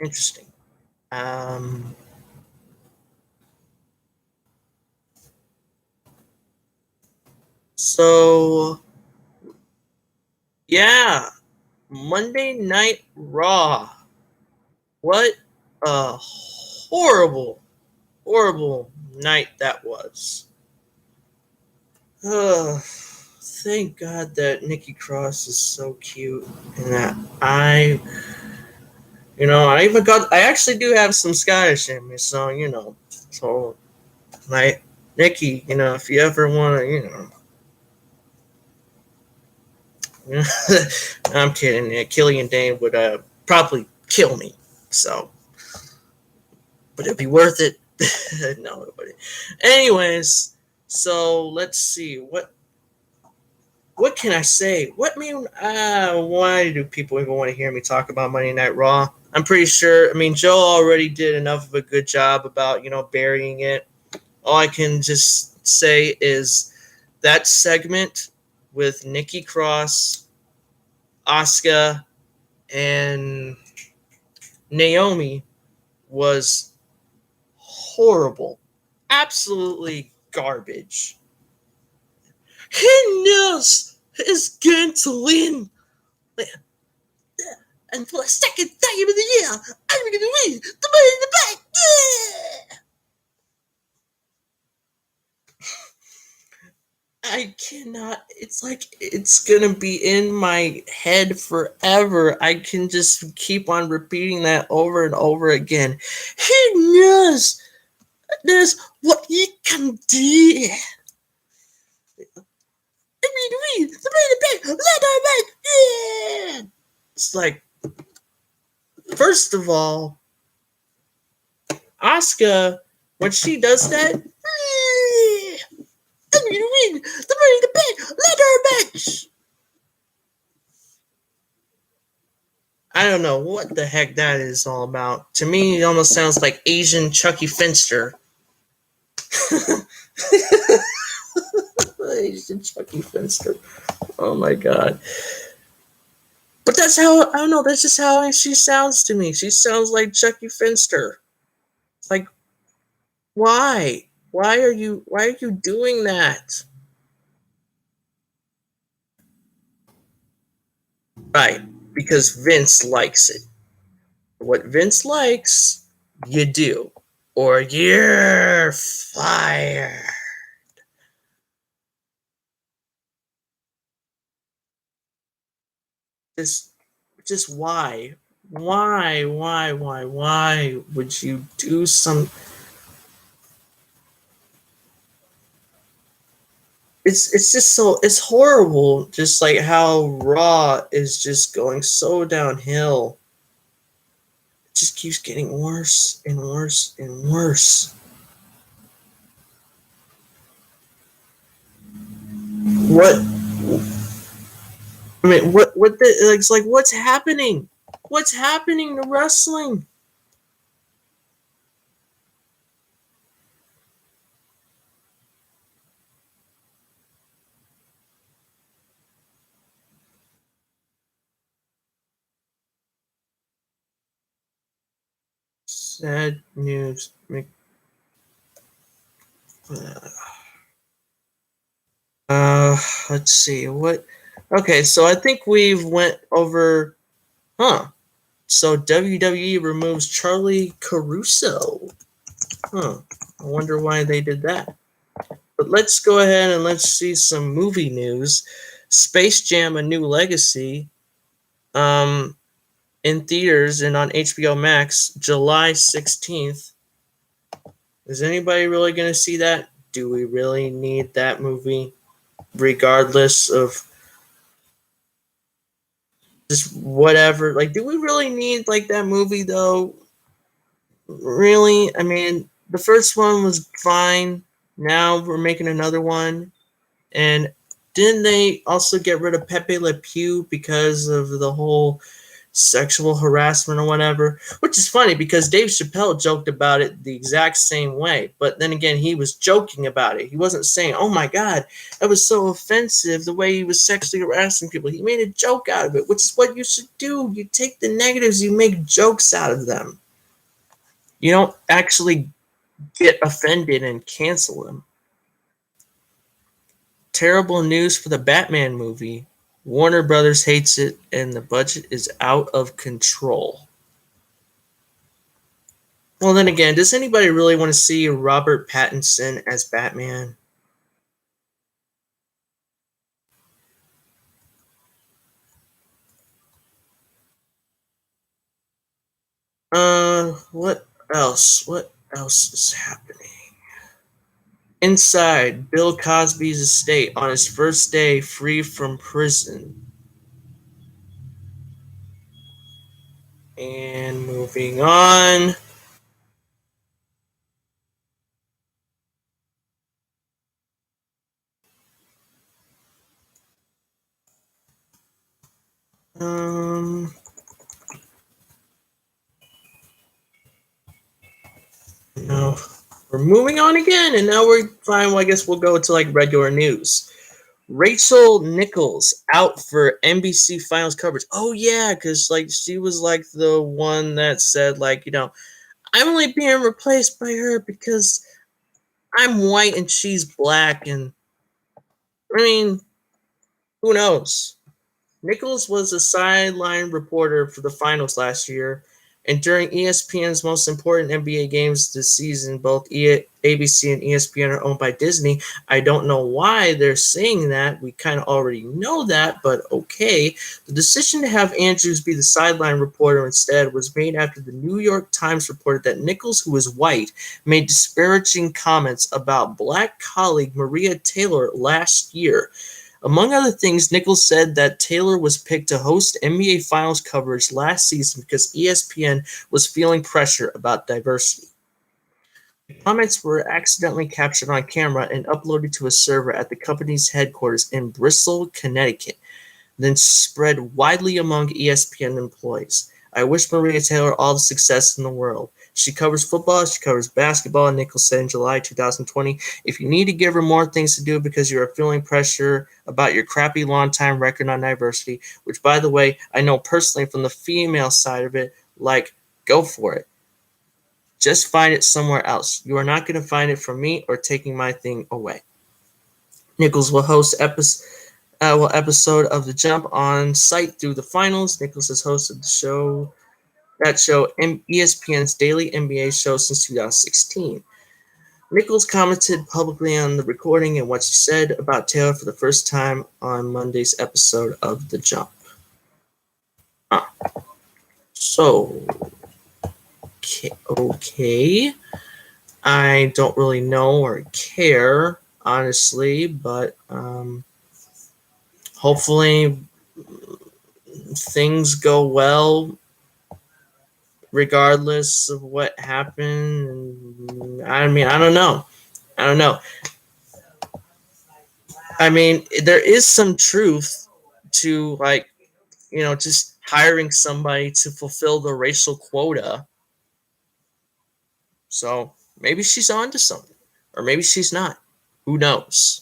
Interesting. So yeah, Monday Night Raw. What a horrible night that was. Thank God that Nikki Cross is so cute, and that I actually do have some Scottish in me, so so like Nikki, if you ever want to, I'm kidding. Killian Dane would probably kill me, so, but it'd be worth it. No, nobody. Anyways, so let's see what can I say? Why do people even want to hear me talk about Monday Night Raw? I'm pretty sure. I mean, Joe already did enough of a good job about burying it. All I can just say is that segment with Nikki Cross, Asuka, and Naomi was horrible, absolutely garbage. He knows he's going to win. And for the second time of the year, I'm going to win the Money in the Bank. Yeah! I cannot. It's like it's going to be in my head forever. I can just keep on repeating that over and over again. He knows there's what he can do. I mean, the Money in the Bank, let our bank. Yeah! It's like, first of all, Asuka, when she does that, I'm gonna win the Money in the Bank ladder match. I don't know what the heck that is all about. To me, it almost sounds like Asian Chucky Finster. Chucky Finster. Oh my god. But that's how, I don't know, that's just how she sounds to me. She sounds like Chucky Finster. Like, why? Why are you doing that? Right. Because Vince likes it. What Vince likes, you do. Or you're fired. Just just why? Why would you do some? It's just so, it's horrible. Just like how Raw is just going so downhill. It just keeps getting worse and worse and worse. What? I mean, what the? It's like, what's happening? What's happening to wrestling? Sad news. Uh, let's see what. Okay, so I think we've went over. Huh. So WWE removes Charlie Caruso. Huh. I wonder why they did that. But let's go ahead and let's see some movie news. Space Jam: A New Legacy, um, in theaters and on HBO Max, July 16th. Is anybody really going to see that? Do we really need that movie? Regardless of just whatever. Like, do we really need like that movie though? Really? I mean, the first one was fine. Now we're making another one. And didn't they also get rid of Pepe Le Pew because of the whole sexual harassment or whatever? Which is funny because Dave Chappelle joked about it the exact same way. But then again, he was joking about it. He wasn't saying, oh my God, that was so offensive the way he was sexually harassing people. He made a joke out of it, which is what you should do. You take the negatives, you make jokes out of them. You don't actually get offended and cancel them. Terrible news for the Batman movie. Warner Brothers hates it and the budget is out of control. Well, then again, does anybody really want to see Robert Pattinson as Batman? What else? What else is happening? Inside Bill Cosby's estate on his first day free from prison. And moving on. Um, no, we're moving on again, and now we're fine. Well, I guess we'll go to like regular news. Rachel Nichols out for NBC Finals coverage. Oh yeah, because like she was like the one that said like, I'm only being replaced by her because I'm white and she's black, and I mean, who knows? Nichols was a sideline reporter for the finals last year, and during ESPN's most important NBA games this season, both ABC and ESPN are owned by Disney. I don't know why they're saying that. We kind of already know that, but okay. The decision to have Andrews be the sideline reporter instead was made after the New York Times reported that Nichols, who is white, made disparaging comments about black colleague Maria Taylor last year. Among other things, Nichols said that Taylor was picked to host NBA Finals coverage last season because ESPN was feeling pressure about diversity. The comments were accidentally captured on camera and uploaded to a server at the company's headquarters in Bristol, Connecticut, then spread widely among ESPN employees. I wish Maria Taylor all the success in the world. She covers football, she covers basketball. Nichols said in July 2020, if you need to give her more things to do because you are feeling pressure about your crappy long-time record on diversity, which, by the way, I know personally from the female side of it, like, go for it. Just find it somewhere else. You are not going to find it from me or taking my thing away. Nichols will host episode of The Jump on site through the finals. Nichols has hosted ESPN's daily NBA show since 2016. Nichols commented publicly on the recording and what she said about Taylor for the first time on Monday's episode of The Jump. So, okay. I don't really know or care, honestly, but hopefully things go well regardless of what happened. I mean, I don't know. I mean, there is some truth to, like, just hiring somebody to fulfill the racial quota. So maybe she's onto something, or maybe she's not. Who knows?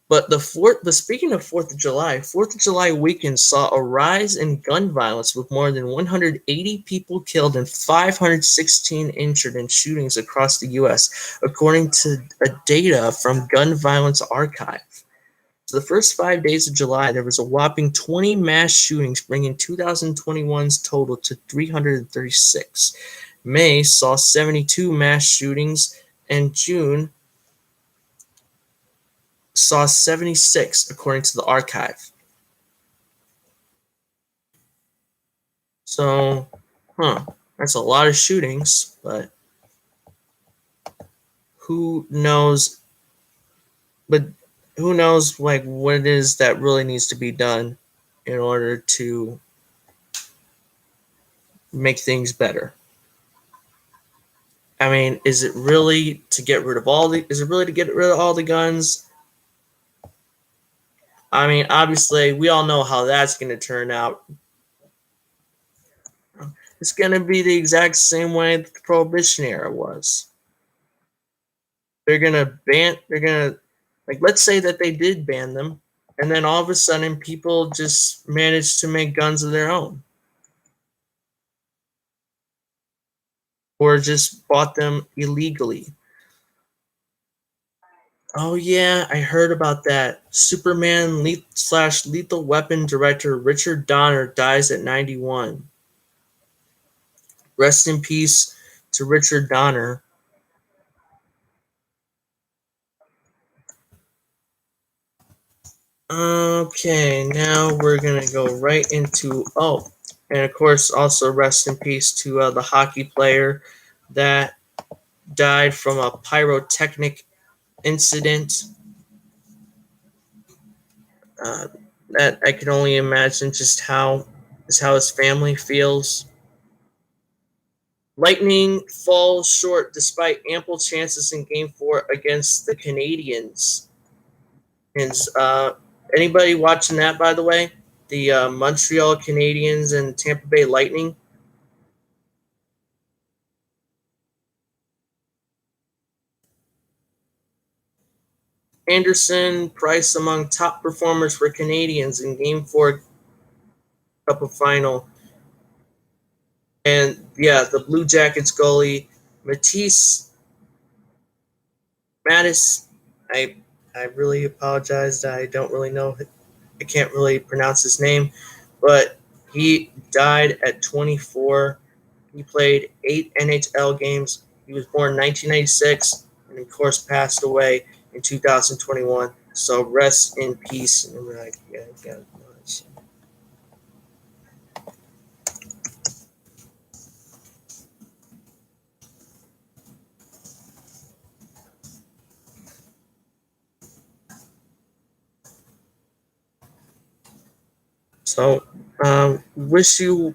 But speaking of 4th of July weekend saw a rise in gun violence with more than 180 people killed and 516 injured in shootings across the U.S., according to data from Gun Violence Archive. So the first 5 days of July, there was a whopping 20 mass shootings, bringing 2021's total to 336. May saw 72 mass shootings, and June saw 76, according to the archive. So, that's a lot of shootings, but who knows? But who knows, like, what it is that really needs to be done in order to make things better? I mean, is it really to get rid of all the guns? I mean, obviously, we all know how that's going to turn out. It's going to be the exact same way the Prohibition era was. They're going to, like, let's say that they did ban them, and then all of a sudden people just managed to make guns of their own. Or just bought them illegally. Oh yeah, I heard about that. Superman Lethal Weapon director Richard Donner dies at 91. Rest in peace to Richard Donner. Okay, now we're gonna go right into and of course also rest in peace to the hockey player that died from a pyrotechnic incident. That I can only imagine just how his family feels. Lightning falls short despite ample chances in Game 4 against the Canadiens. And anybody watching that, by the way? The Montreal Canadiens and Tampa Bay Lightning. Anderson, Price among top performers for Canadiens in Game 4 Cup of Final. And yeah, the Blue Jackets goalie, Matisse Mattis, I really apologize. I don't really know. I can't really pronounce his name, but he died at 24. He played 8 NHL games. He was born in 1996 and, of course, passed away in 2021. So rest in peace. So wish you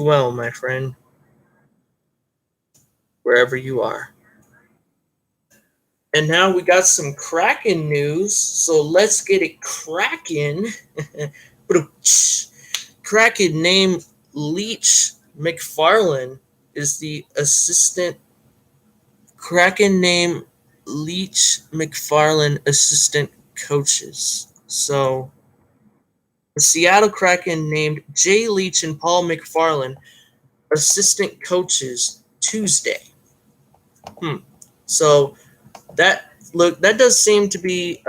well, my friend, wherever you are. And now we got some Kraken news, so let's get it cracking. Kraken name Leach McFarland is the assistant Kraken named Leach McFarland assistant coaches. So the Seattle Kraken named Jay Leach and Paul McFarland assistant coaches Tuesday. So that does seem to be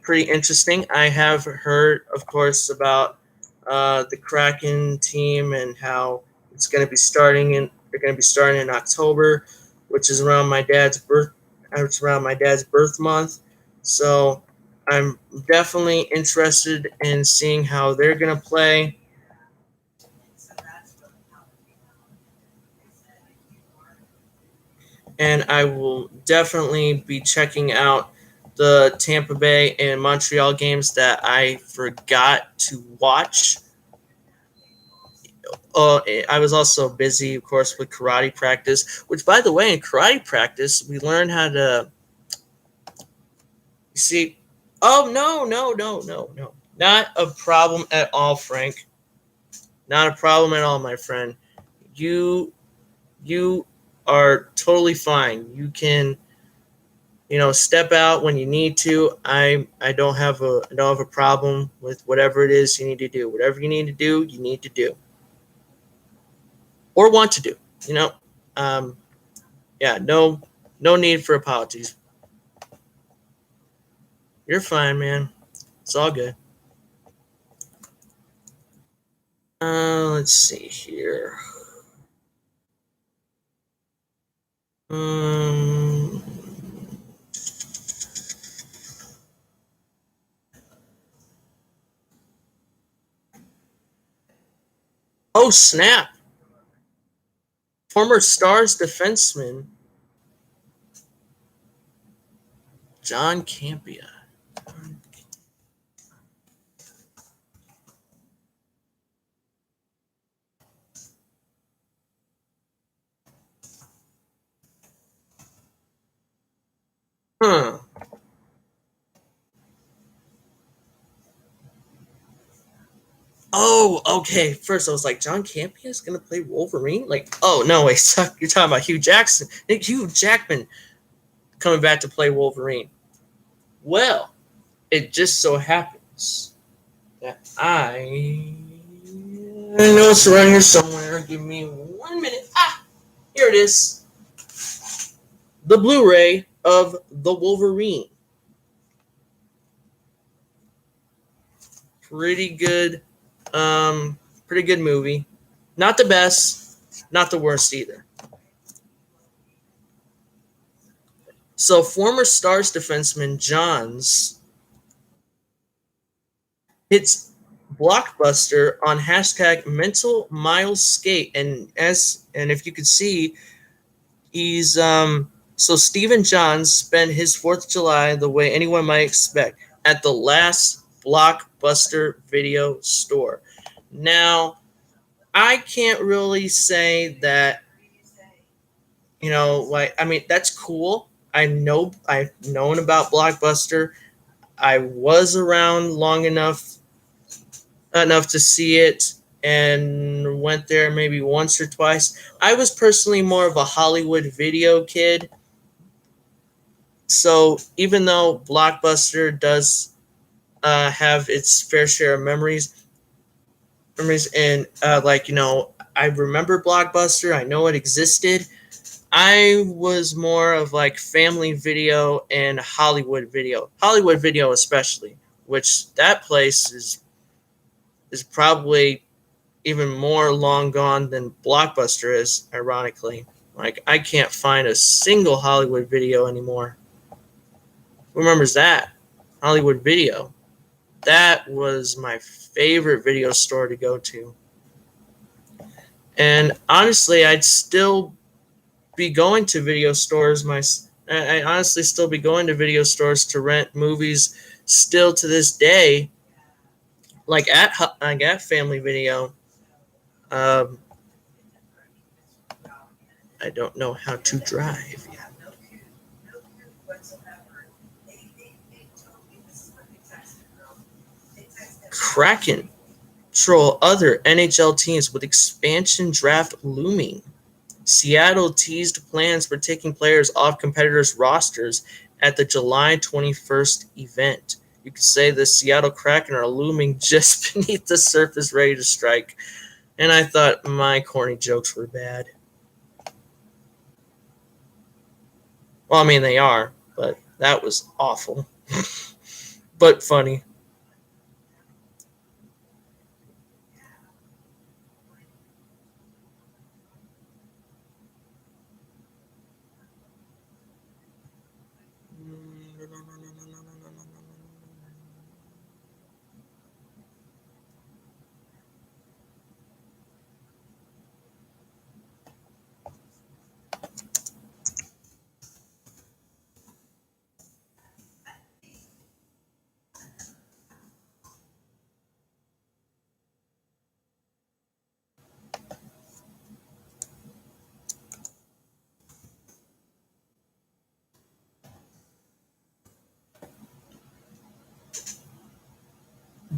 pretty interesting. I have heard, of course, about the Kraken team and how it's going to be starting in. They're going to be starting in October, which is around my dad's birth. It's around my dad's birth month, so I'm definitely interested in seeing how they're going to play. And I will definitely be checking out the Tampa Bay and Montreal games that I forgot to watch. I was also busy, of course, with karate practice, which, by the way, in karate practice, we learn how to see. Oh, no. Not a problem at all, Frank. Not a problem at all, my friend. You are totally fine. You can, step out when you need to. I don't have a problem with whatever it is you need to do. Whatever you need to do, you need to do, or want to do. Um, yeah, no need for apologies. You're fine, man. It's all good. Let's see here. Um, oh snap! Former Stars defenseman John Campia. Huh. Oh, okay. First, I was like, John Campia is going to play Wolverine? Like, oh, no, wait. You're talking about Hugh Jackson. Hugh Jackman coming back to play Wolverine. Well, it just so happens that I know it's around here somewhere. Give me 1 minute. Here it is. The Blu-ray of The Wolverine. Pretty good movie. Not the best, not the worst either. So former Stars defenseman Johns hits Blockbuster on hashtag Mental Miles Skate, and if you could see, he's so Stephen Johns spent his 4th of July the way anyone might expect at the last Blockbuster video store. Now, I can't really say that, that's cool. I've known about Blockbuster. I was around long enough to see it and went there maybe once or twice. I was personally more of a Hollywood video kid. So even though Blockbuster does have its fair share of memories, and I remember Blockbuster. I know it existed. I was more of like family video and Hollywood video especially, which that place is probably even more long gone than Blockbuster is, ironically. Like, I can't find a single Hollywood video anymore. Who remembers that? Hollywood Video. That was my favorite video store to go to. And honestly, I'd still be going to video stores. I honestly still be going to video stores to rent movies still to this day, like at Family Video. I don't know how to drive yet. Kraken troll other NHL teams with expansion draft looming. Seattle teased plans for taking players off competitors' rosters at the July 21st event. You could say the Seattle Kraken are looming just beneath the surface, ready to strike. And I thought my corny jokes were bad. Well, I mean, they are, but that was awful. But funny.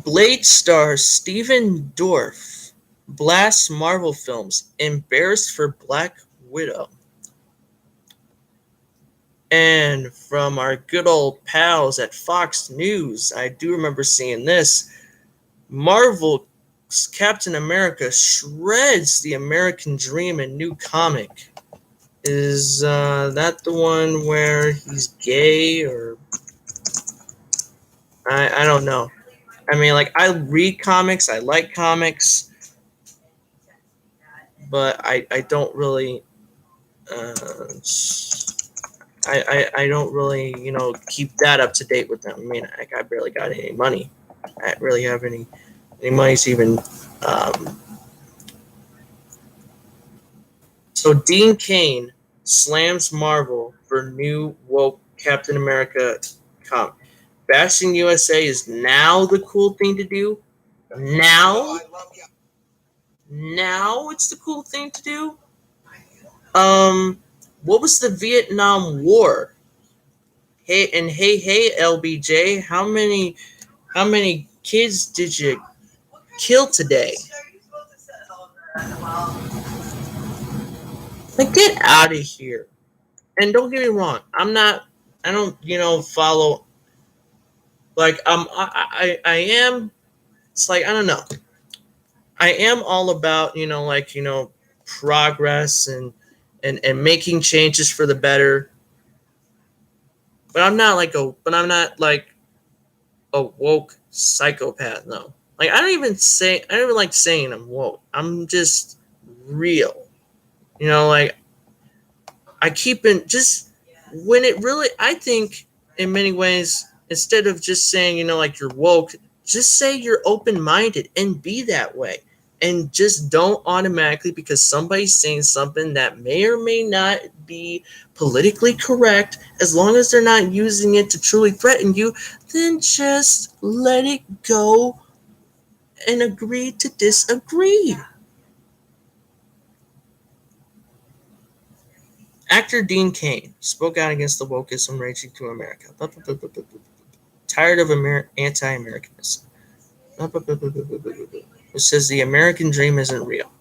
Blade star Stephen Dorff blasts Marvel films, embarrassed for Black Widow. And from our good old pals at Fox News, I do remember seeing this. Marvel's Captain America shreds the American dream in new comic. Is that the one where he's gay, or I don't know. I mean, like, I read comics, I like comics, but I don't really uh, I don't really, keep that up to date with them. I mean, I barely got any money. I don't really have any money to even. Um, so Dean Cain slams Marvel for new woke Captain America comic. Bashing USA is now the cool thing to do. Now, now it's the cool thing to do. Um, what was the Vietnam War? Hey, and hey, LBJ, how many kids did you kill today? Like, get out of here. And don't get me wrong, I don't, follow, like, I am, it's like, I don't know. I am all about, like, progress and making changes for the better. But I'm not like a woke psychopath, no. Like, I don't even like saying I'm woke. I'm just real. Like, I keep in just when it really, I think in many ways, instead of just saying, like, you're woke, just say you're open minded and be that way. And just don't automatically, because somebody's saying something that may or may not be politically correct, as long as they're not using it to truly threaten you, then just let it go and agree to disagree. Actor Dean Cain spoke out against the wokeism raging through America. Tired of anti-Americanism. It says the American dream isn't real.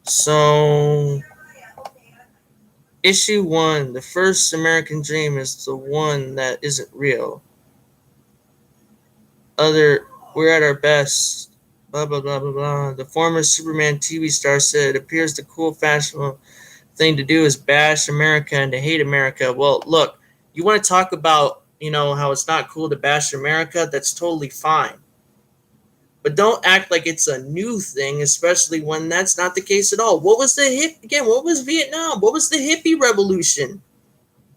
So, issue one, the first American dream is the one that isn't real. We're at our best. Blah blah blah blah blah. The former Superman TV star said it appears the cool, fashionable thing to do is bash America and to hate America. Well, look, you want to talk about, how it's not cool to bash America? That's totally fine. But don't act like it's a new thing, especially when that's not the case at all. What was the again? What was Vietnam? What was the hippie revolution?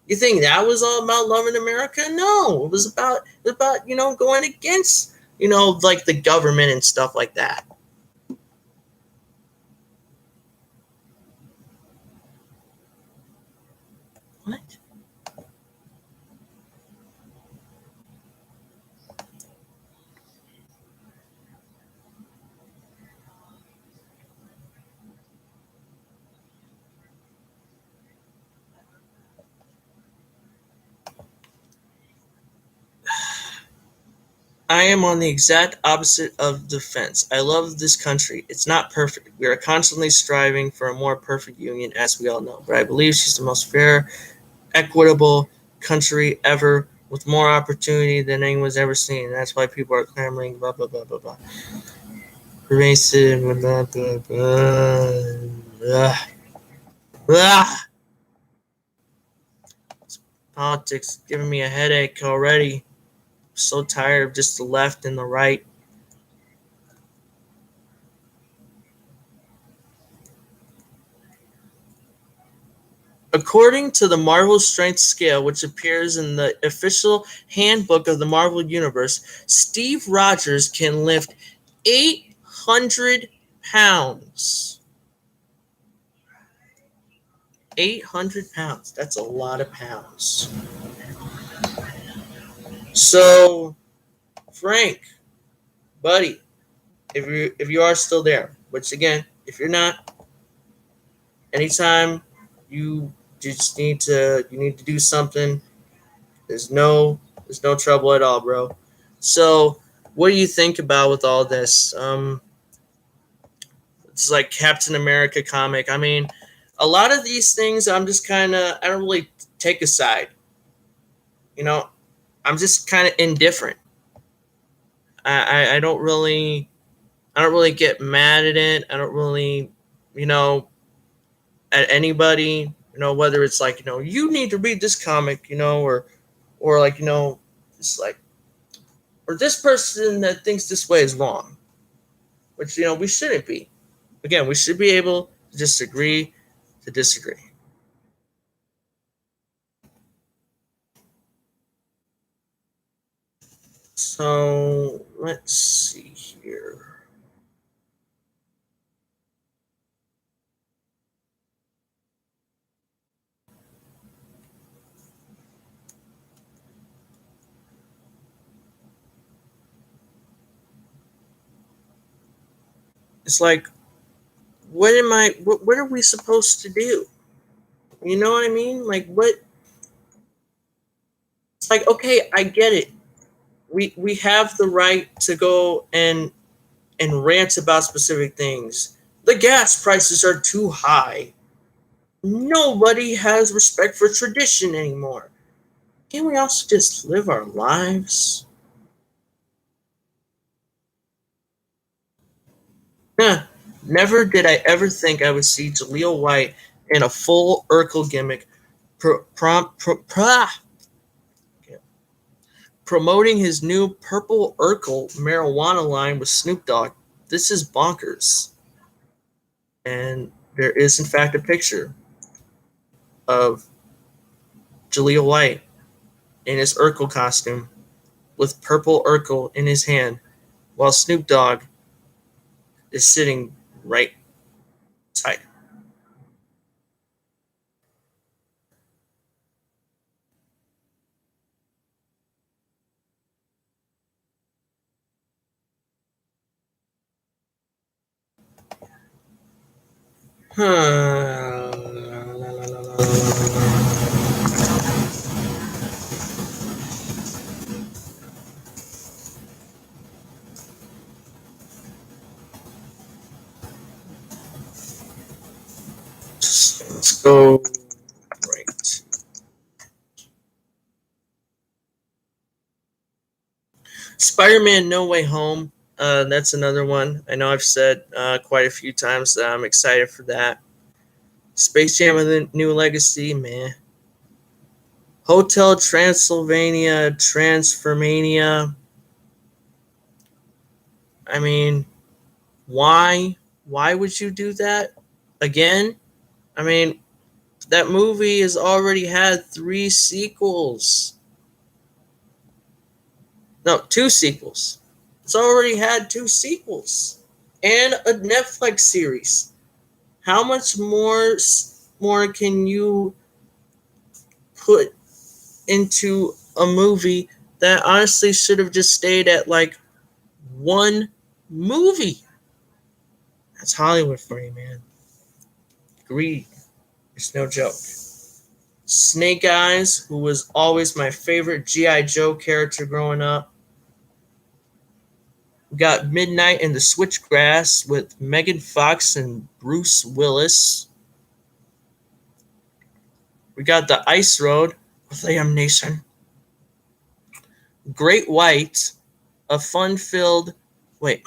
You think that was all about loving America? No, it was about going against like the government and stuff like that. What? I am on the exact opposite of the fence. I love this country. It's not perfect. We are constantly striving for a more perfect union, as we all know. But I believe she's the most fair, equitable country ever, with more opportunity than anyone's ever seen. And that's why people are clamoring, blah, blah, blah, blah, blah. Pervasive, blah, blah, blah, blah, blah. Politics giving me a headache already. I'm so tired of just the left and the right. According to the Marvel Strength Scale, which appears in the official handbook of the Marvel Universe, Steve Rogers can lift 800 pounds. 800 pounds. That's a lot of pounds. So, Frank, buddy, if you are still there, which again, if you're not, anytime you just need to do something, there's no trouble at all, bro. So, what do you think about with all this? It's like Captain America comic. I mean, a lot of these things I don't really take a side. You know, I'm just kind of indifferent. I don't really get mad at it. I don't really, you know, at anybody, whether it's like, you need to read this comic, or like, it's like, or this person that thinks this way is wrong, which, we shouldn't be. Again, we should be able to disagree to disagree. So let's see here. It's like, what are we supposed to do? You know what I mean? Like, what? It's like, okay, I get it. We have the right to go and rant about specific things. The gas prices are too high. Nobody has respect for tradition anymore. Can't we also just live our lives? Huh. Never did I ever think I would see Jaleel White in a full Urkel gimmick, promoting his new Purple Urkel marijuana line with Snoop Dogg. This is bonkers. And there is, in fact, a picture of Jaleel White in his Urkel costume with Purple Urkel in his hand while Snoop Dogg is sitting right side. Let's go right. Spider-Man: No Way Home. That's another one. I know I've said quite a few times that I'm excited for that. Space Jam: The New Legacy, man. Hotel Transylvania, Transformania. I mean, why? Why would you do that again? I mean, that movie has already had 3 sequels. No, 2 sequels. It's already had 2 sequels and a Netflix series. How much more can you put into a movie that honestly should have just stayed at like one movie? That's Hollywood for you, man. Greed. It's no joke. Snake Eyes, who was always my favorite G.I. Joe character growing up. We got Midnight in the Switchgrass with Megan Fox and Bruce Willis. We got The Ice Road with Liam Neeson. Great White, a fun-filled wait,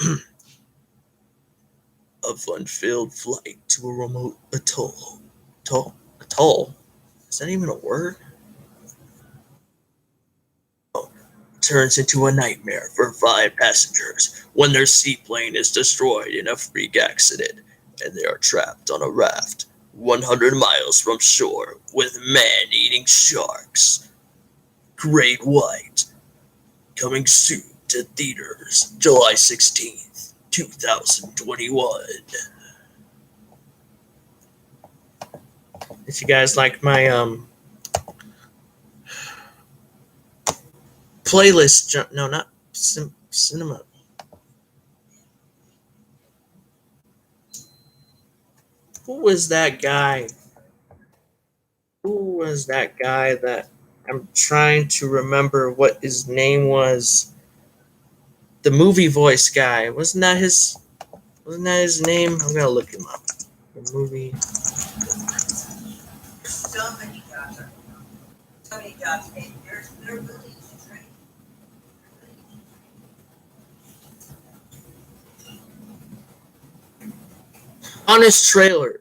a fun-filled flight to a remote atoll. Atoll? Is that even a word? Oh, turns into a nightmare for 5 passengers when their seaplane is destroyed in a freak accident and they are trapped on a raft 100 miles from shore with man-eating sharks. Great White, coming soon to theaters July 16th, 2021. If you guys like my playlist, no, not cinema. Who was that guy? Who was that guy that I'm trying to remember what his name was? The movie voice guy. Wasn't that his name? I'm gonna look him up. The movie. So many jobs are so many jobs. They're really trained. Honest Trailers.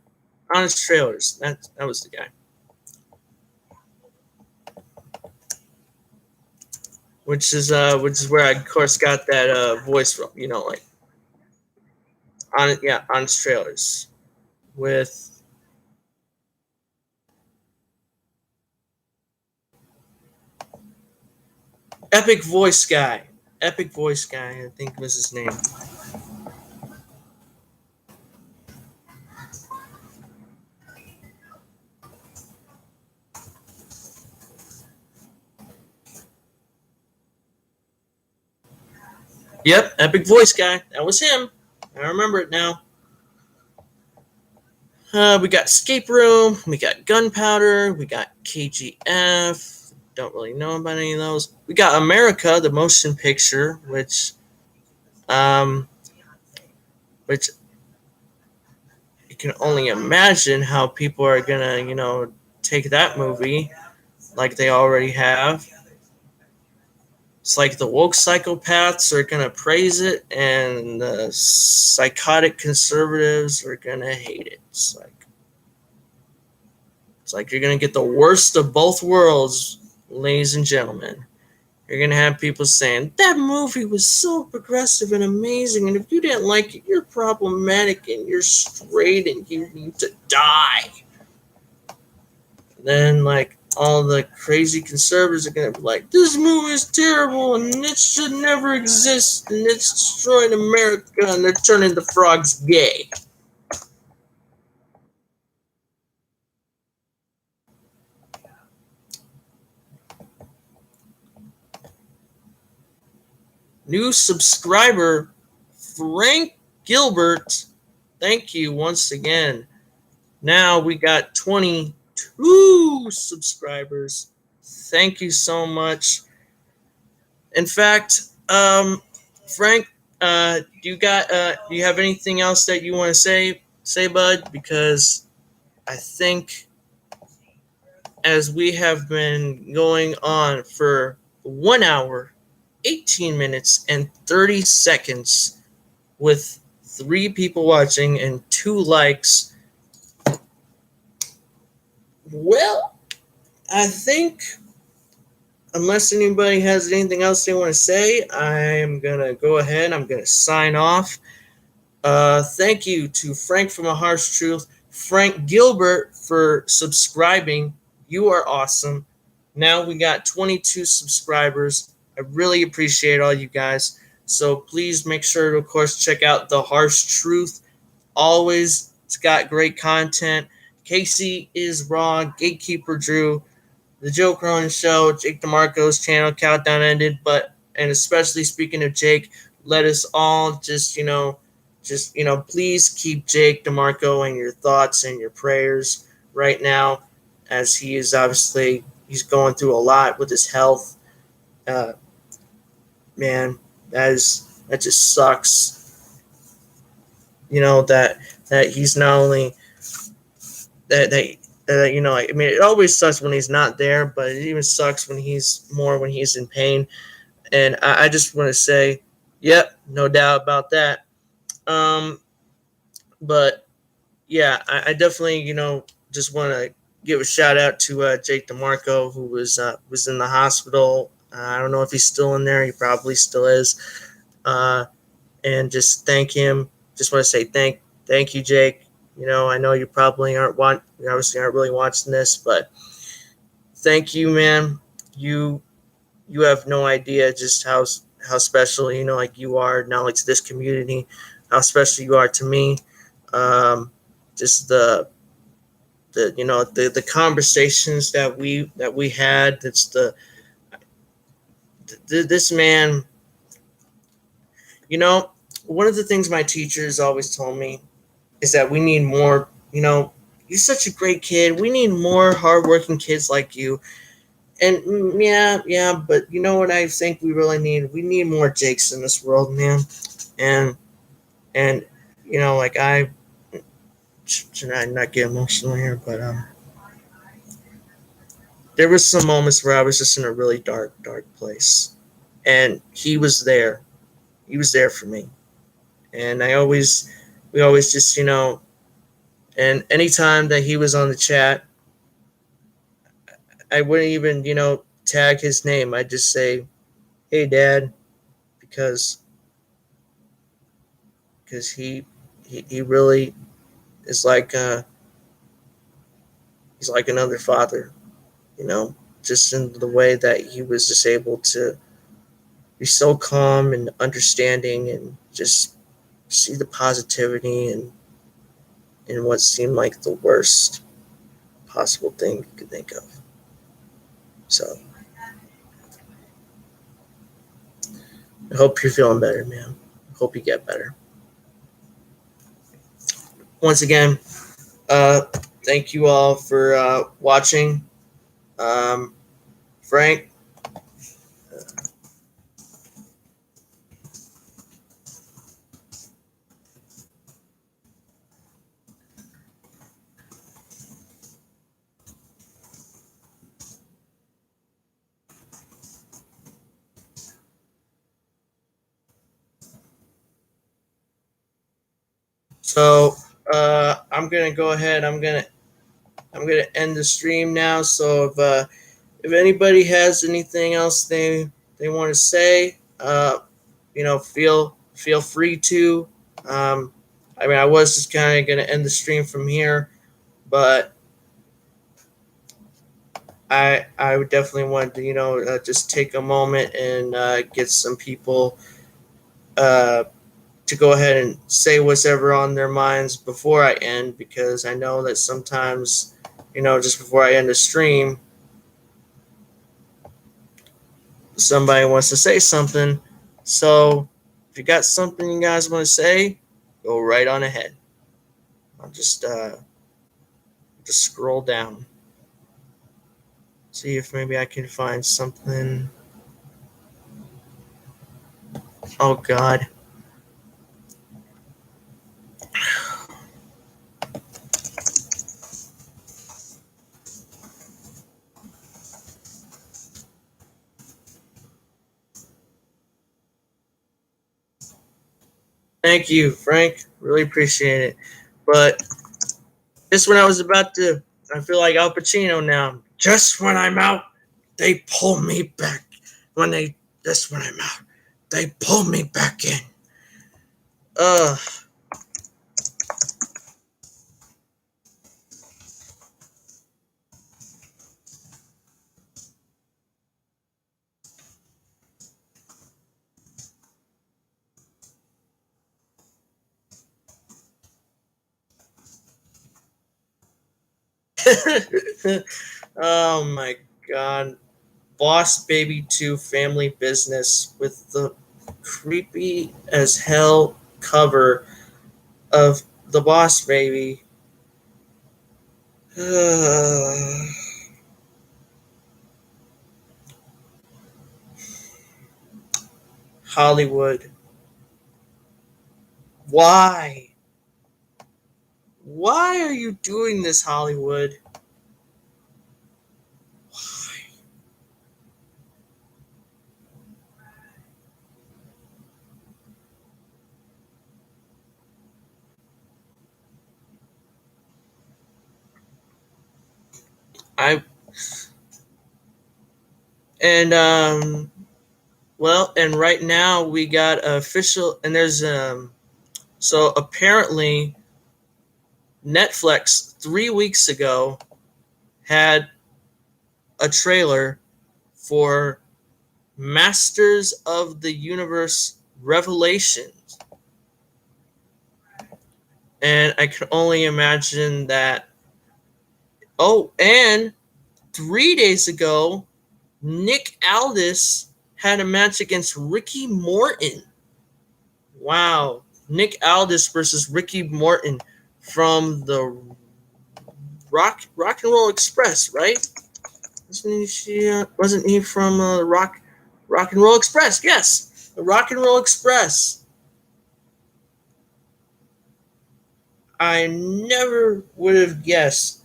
That was the guy. Which is where I of course got that voice from. You know, like Honest Trailers with Epic Voice Guy. Epic Voice Guy, I think was his name. Yep, Epic Voice Guy. That was him. I remember it now. We got Escape Room. We got Gunpowder. We got KGF. Don't really know about any of those. We got America, the motion picture, which you can only imagine how people are gonna, take that movie like they already have. It's like the woke psychopaths are gonna praise it, and the psychotic conservatives are gonna hate it. It's like you're gonna get the worst of both worlds, ladies and gentlemen. You're gonna have people saying that movie was so progressive and amazing, and if you didn't like it, you're problematic and you're straight and you need to die. Then, like, all the crazy conservatives are gonna be like, this movie is terrible and it should never exist and it's destroying America, and they're turning the frogs gay. New subscriber, Frank Gilbert. Thank you once again. Now we got 22 subscribers. Thank you so much. In fact, Frank, do you have anything else that you want to say, bud? Because I think as we have been going on for 1 hour, 18 minutes, and 30 seconds with 3 people watching and 2 likes. Well, I think unless anybody has anything else they want to say, I am going to go ahead. I'm going to sign off. Thank you to Frank from A Harsh Truth, Frank Gilbert for subscribing. You are awesome. Now we got 22 subscribers. I really appreciate all you guys. So please make sure to, of course, check out The Harsh Truth. Always, it's got great content. Casey is Raw, Gatekeeper Drew, The Joe Cronin Show, Jake DeMarco's channel, Countdown Ended. And especially speaking of Jake, let us all just please keep Jake DeMarco in your thoughts and your prayers right now, as he is obviously, he's going through a lot with his health. Man, that is that just sucks. You know that he's not only that you know, I mean, it always sucks when he's not there, but it even sucks when he's in pain. And I just want to say, yep, no doubt about that. Um, but yeah, I definitely, you know, just want to give a shout out to Jake DeMarco, who was in the hospital. I don't know if he's still in there. He probably still is. Uh, and just thank him. Just want to say thank you, Jake. You know, I know you obviously aren't really watching this, but thank you, man. You you have no idea just how special, you know, like you are not only to this community, how special you are to me. Um, just the you know the conversations that we had. It's this man. You know, one of the things my teachers always told me is that we need more. You know, you're such a great kid. We need more hardworking kids like you. And yeah, but you know what I think we really need? We need more Jakes in this world, man. And and you know, like I should I not get emotional here, but there was some moments where I was just in a really dark place, and he was there. He was there for me, and we always just, you know, and anytime that he was on the chat, I wouldn't even, you know, tag his name. I'd just say, "Hey, Dad," because he really is like he's like another father, you know, just in the way that he was just able to be so calm and understanding and just see the positivity in what seemed like the worst possible thing you could think of. So I hope you're feeling better, man. I hope you get better. Once again, uh, thank you all for watching. Um, Frank, so I'm gonna go ahead. I'm gonna end the stream now. So if anybody has anything else they want to say, you know, feel free to. Um, I mean, I was just kind of gonna end the stream from here, but I would definitely want to, you know, just take a moment and get some people uh, to go ahead and say whatever on their minds before I end, because I know that sometimes, you know, just before I end the stream, somebody wants to say something. So if you got something you guys want to say, go right on ahead. I'll just scroll down, see if maybe I can find something. Oh God. Thank you, Frank. Really appreciate it. But just when I was about to, I feel like Al Pacino now. Just when I'm out, they pull me back. Just when I'm out, they pull me back in. Uh, oh my God. Boss Baby 2 Family Business with the creepy as hell cover of the Boss Baby. Hollywood. Why? Why are you doing this, Hollywood? Why? I and well, and right now we got official, and there's so apparently Netflix 3 weeks ago had a trailer for Masters of the Universe Revelations. And I can only imagine that. Oh, and 3 days ago, Nick Aldis had a match against Ricky Morton. Wow. Nick Aldis versus Ricky Morton from the Rock and Roll Express, right? Wasn't he from Rock and Roll Express? Yes, the Rock and Roll Express. I never would have guessed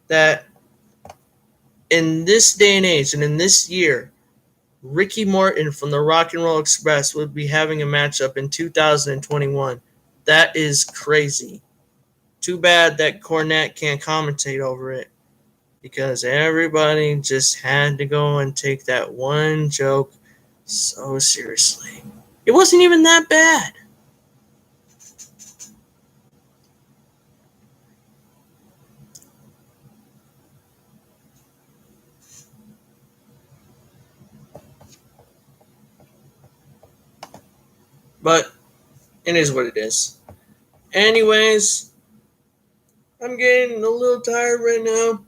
that in this day and age and in this year, Ricky Morton from the Rock and Roll Express would be having a matchup in 2021. That is crazy. Too bad that Cornette can't commentate over it, because everybody just had to go and take that one joke so seriously. It wasn't even that bad. But it is what it is. Anyways, I'm getting a little tired right now.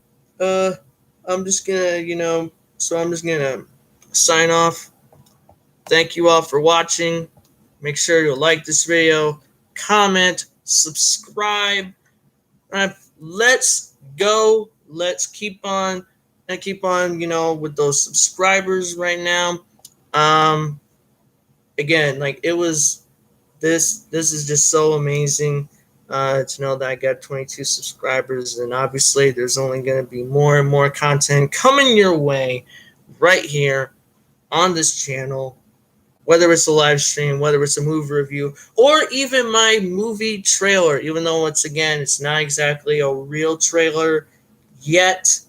I'm just gonna, so I'm just gonna sign off. Thank you all for watching. Make sure to like this video, comment, subscribe. Let's go. Let's keep on with those subscribers right now. Again, like it was this is just so amazing to know that I got 22 subscribers, and obviously there's only going to be more and more content coming your way right here on this channel, whether it's a live stream, whether it's a movie review, or even my movie trailer, even though once again it's not exactly a real trailer yet.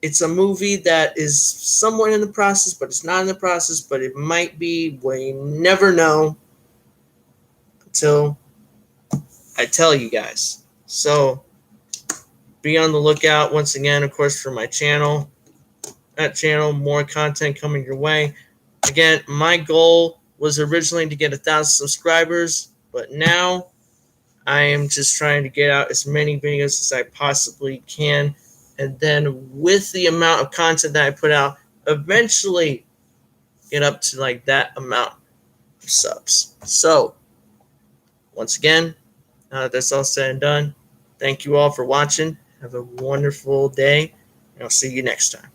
It's a movie that is somewhat in the process, but it's not in the process, but it might be. We never know until I tell you guys. So be on the lookout once again, of course, for my channel. That channel, more content coming your way. Again, my goal was originally to get 1,000 subscribers, but now I am just trying to get out as many videos as I possibly can. And then with the amount of content that I put out, eventually get up to like that amount of subs. So once again, that's all said and done. Thank you all for watching. Have a wonderful day, and I'll see you next time.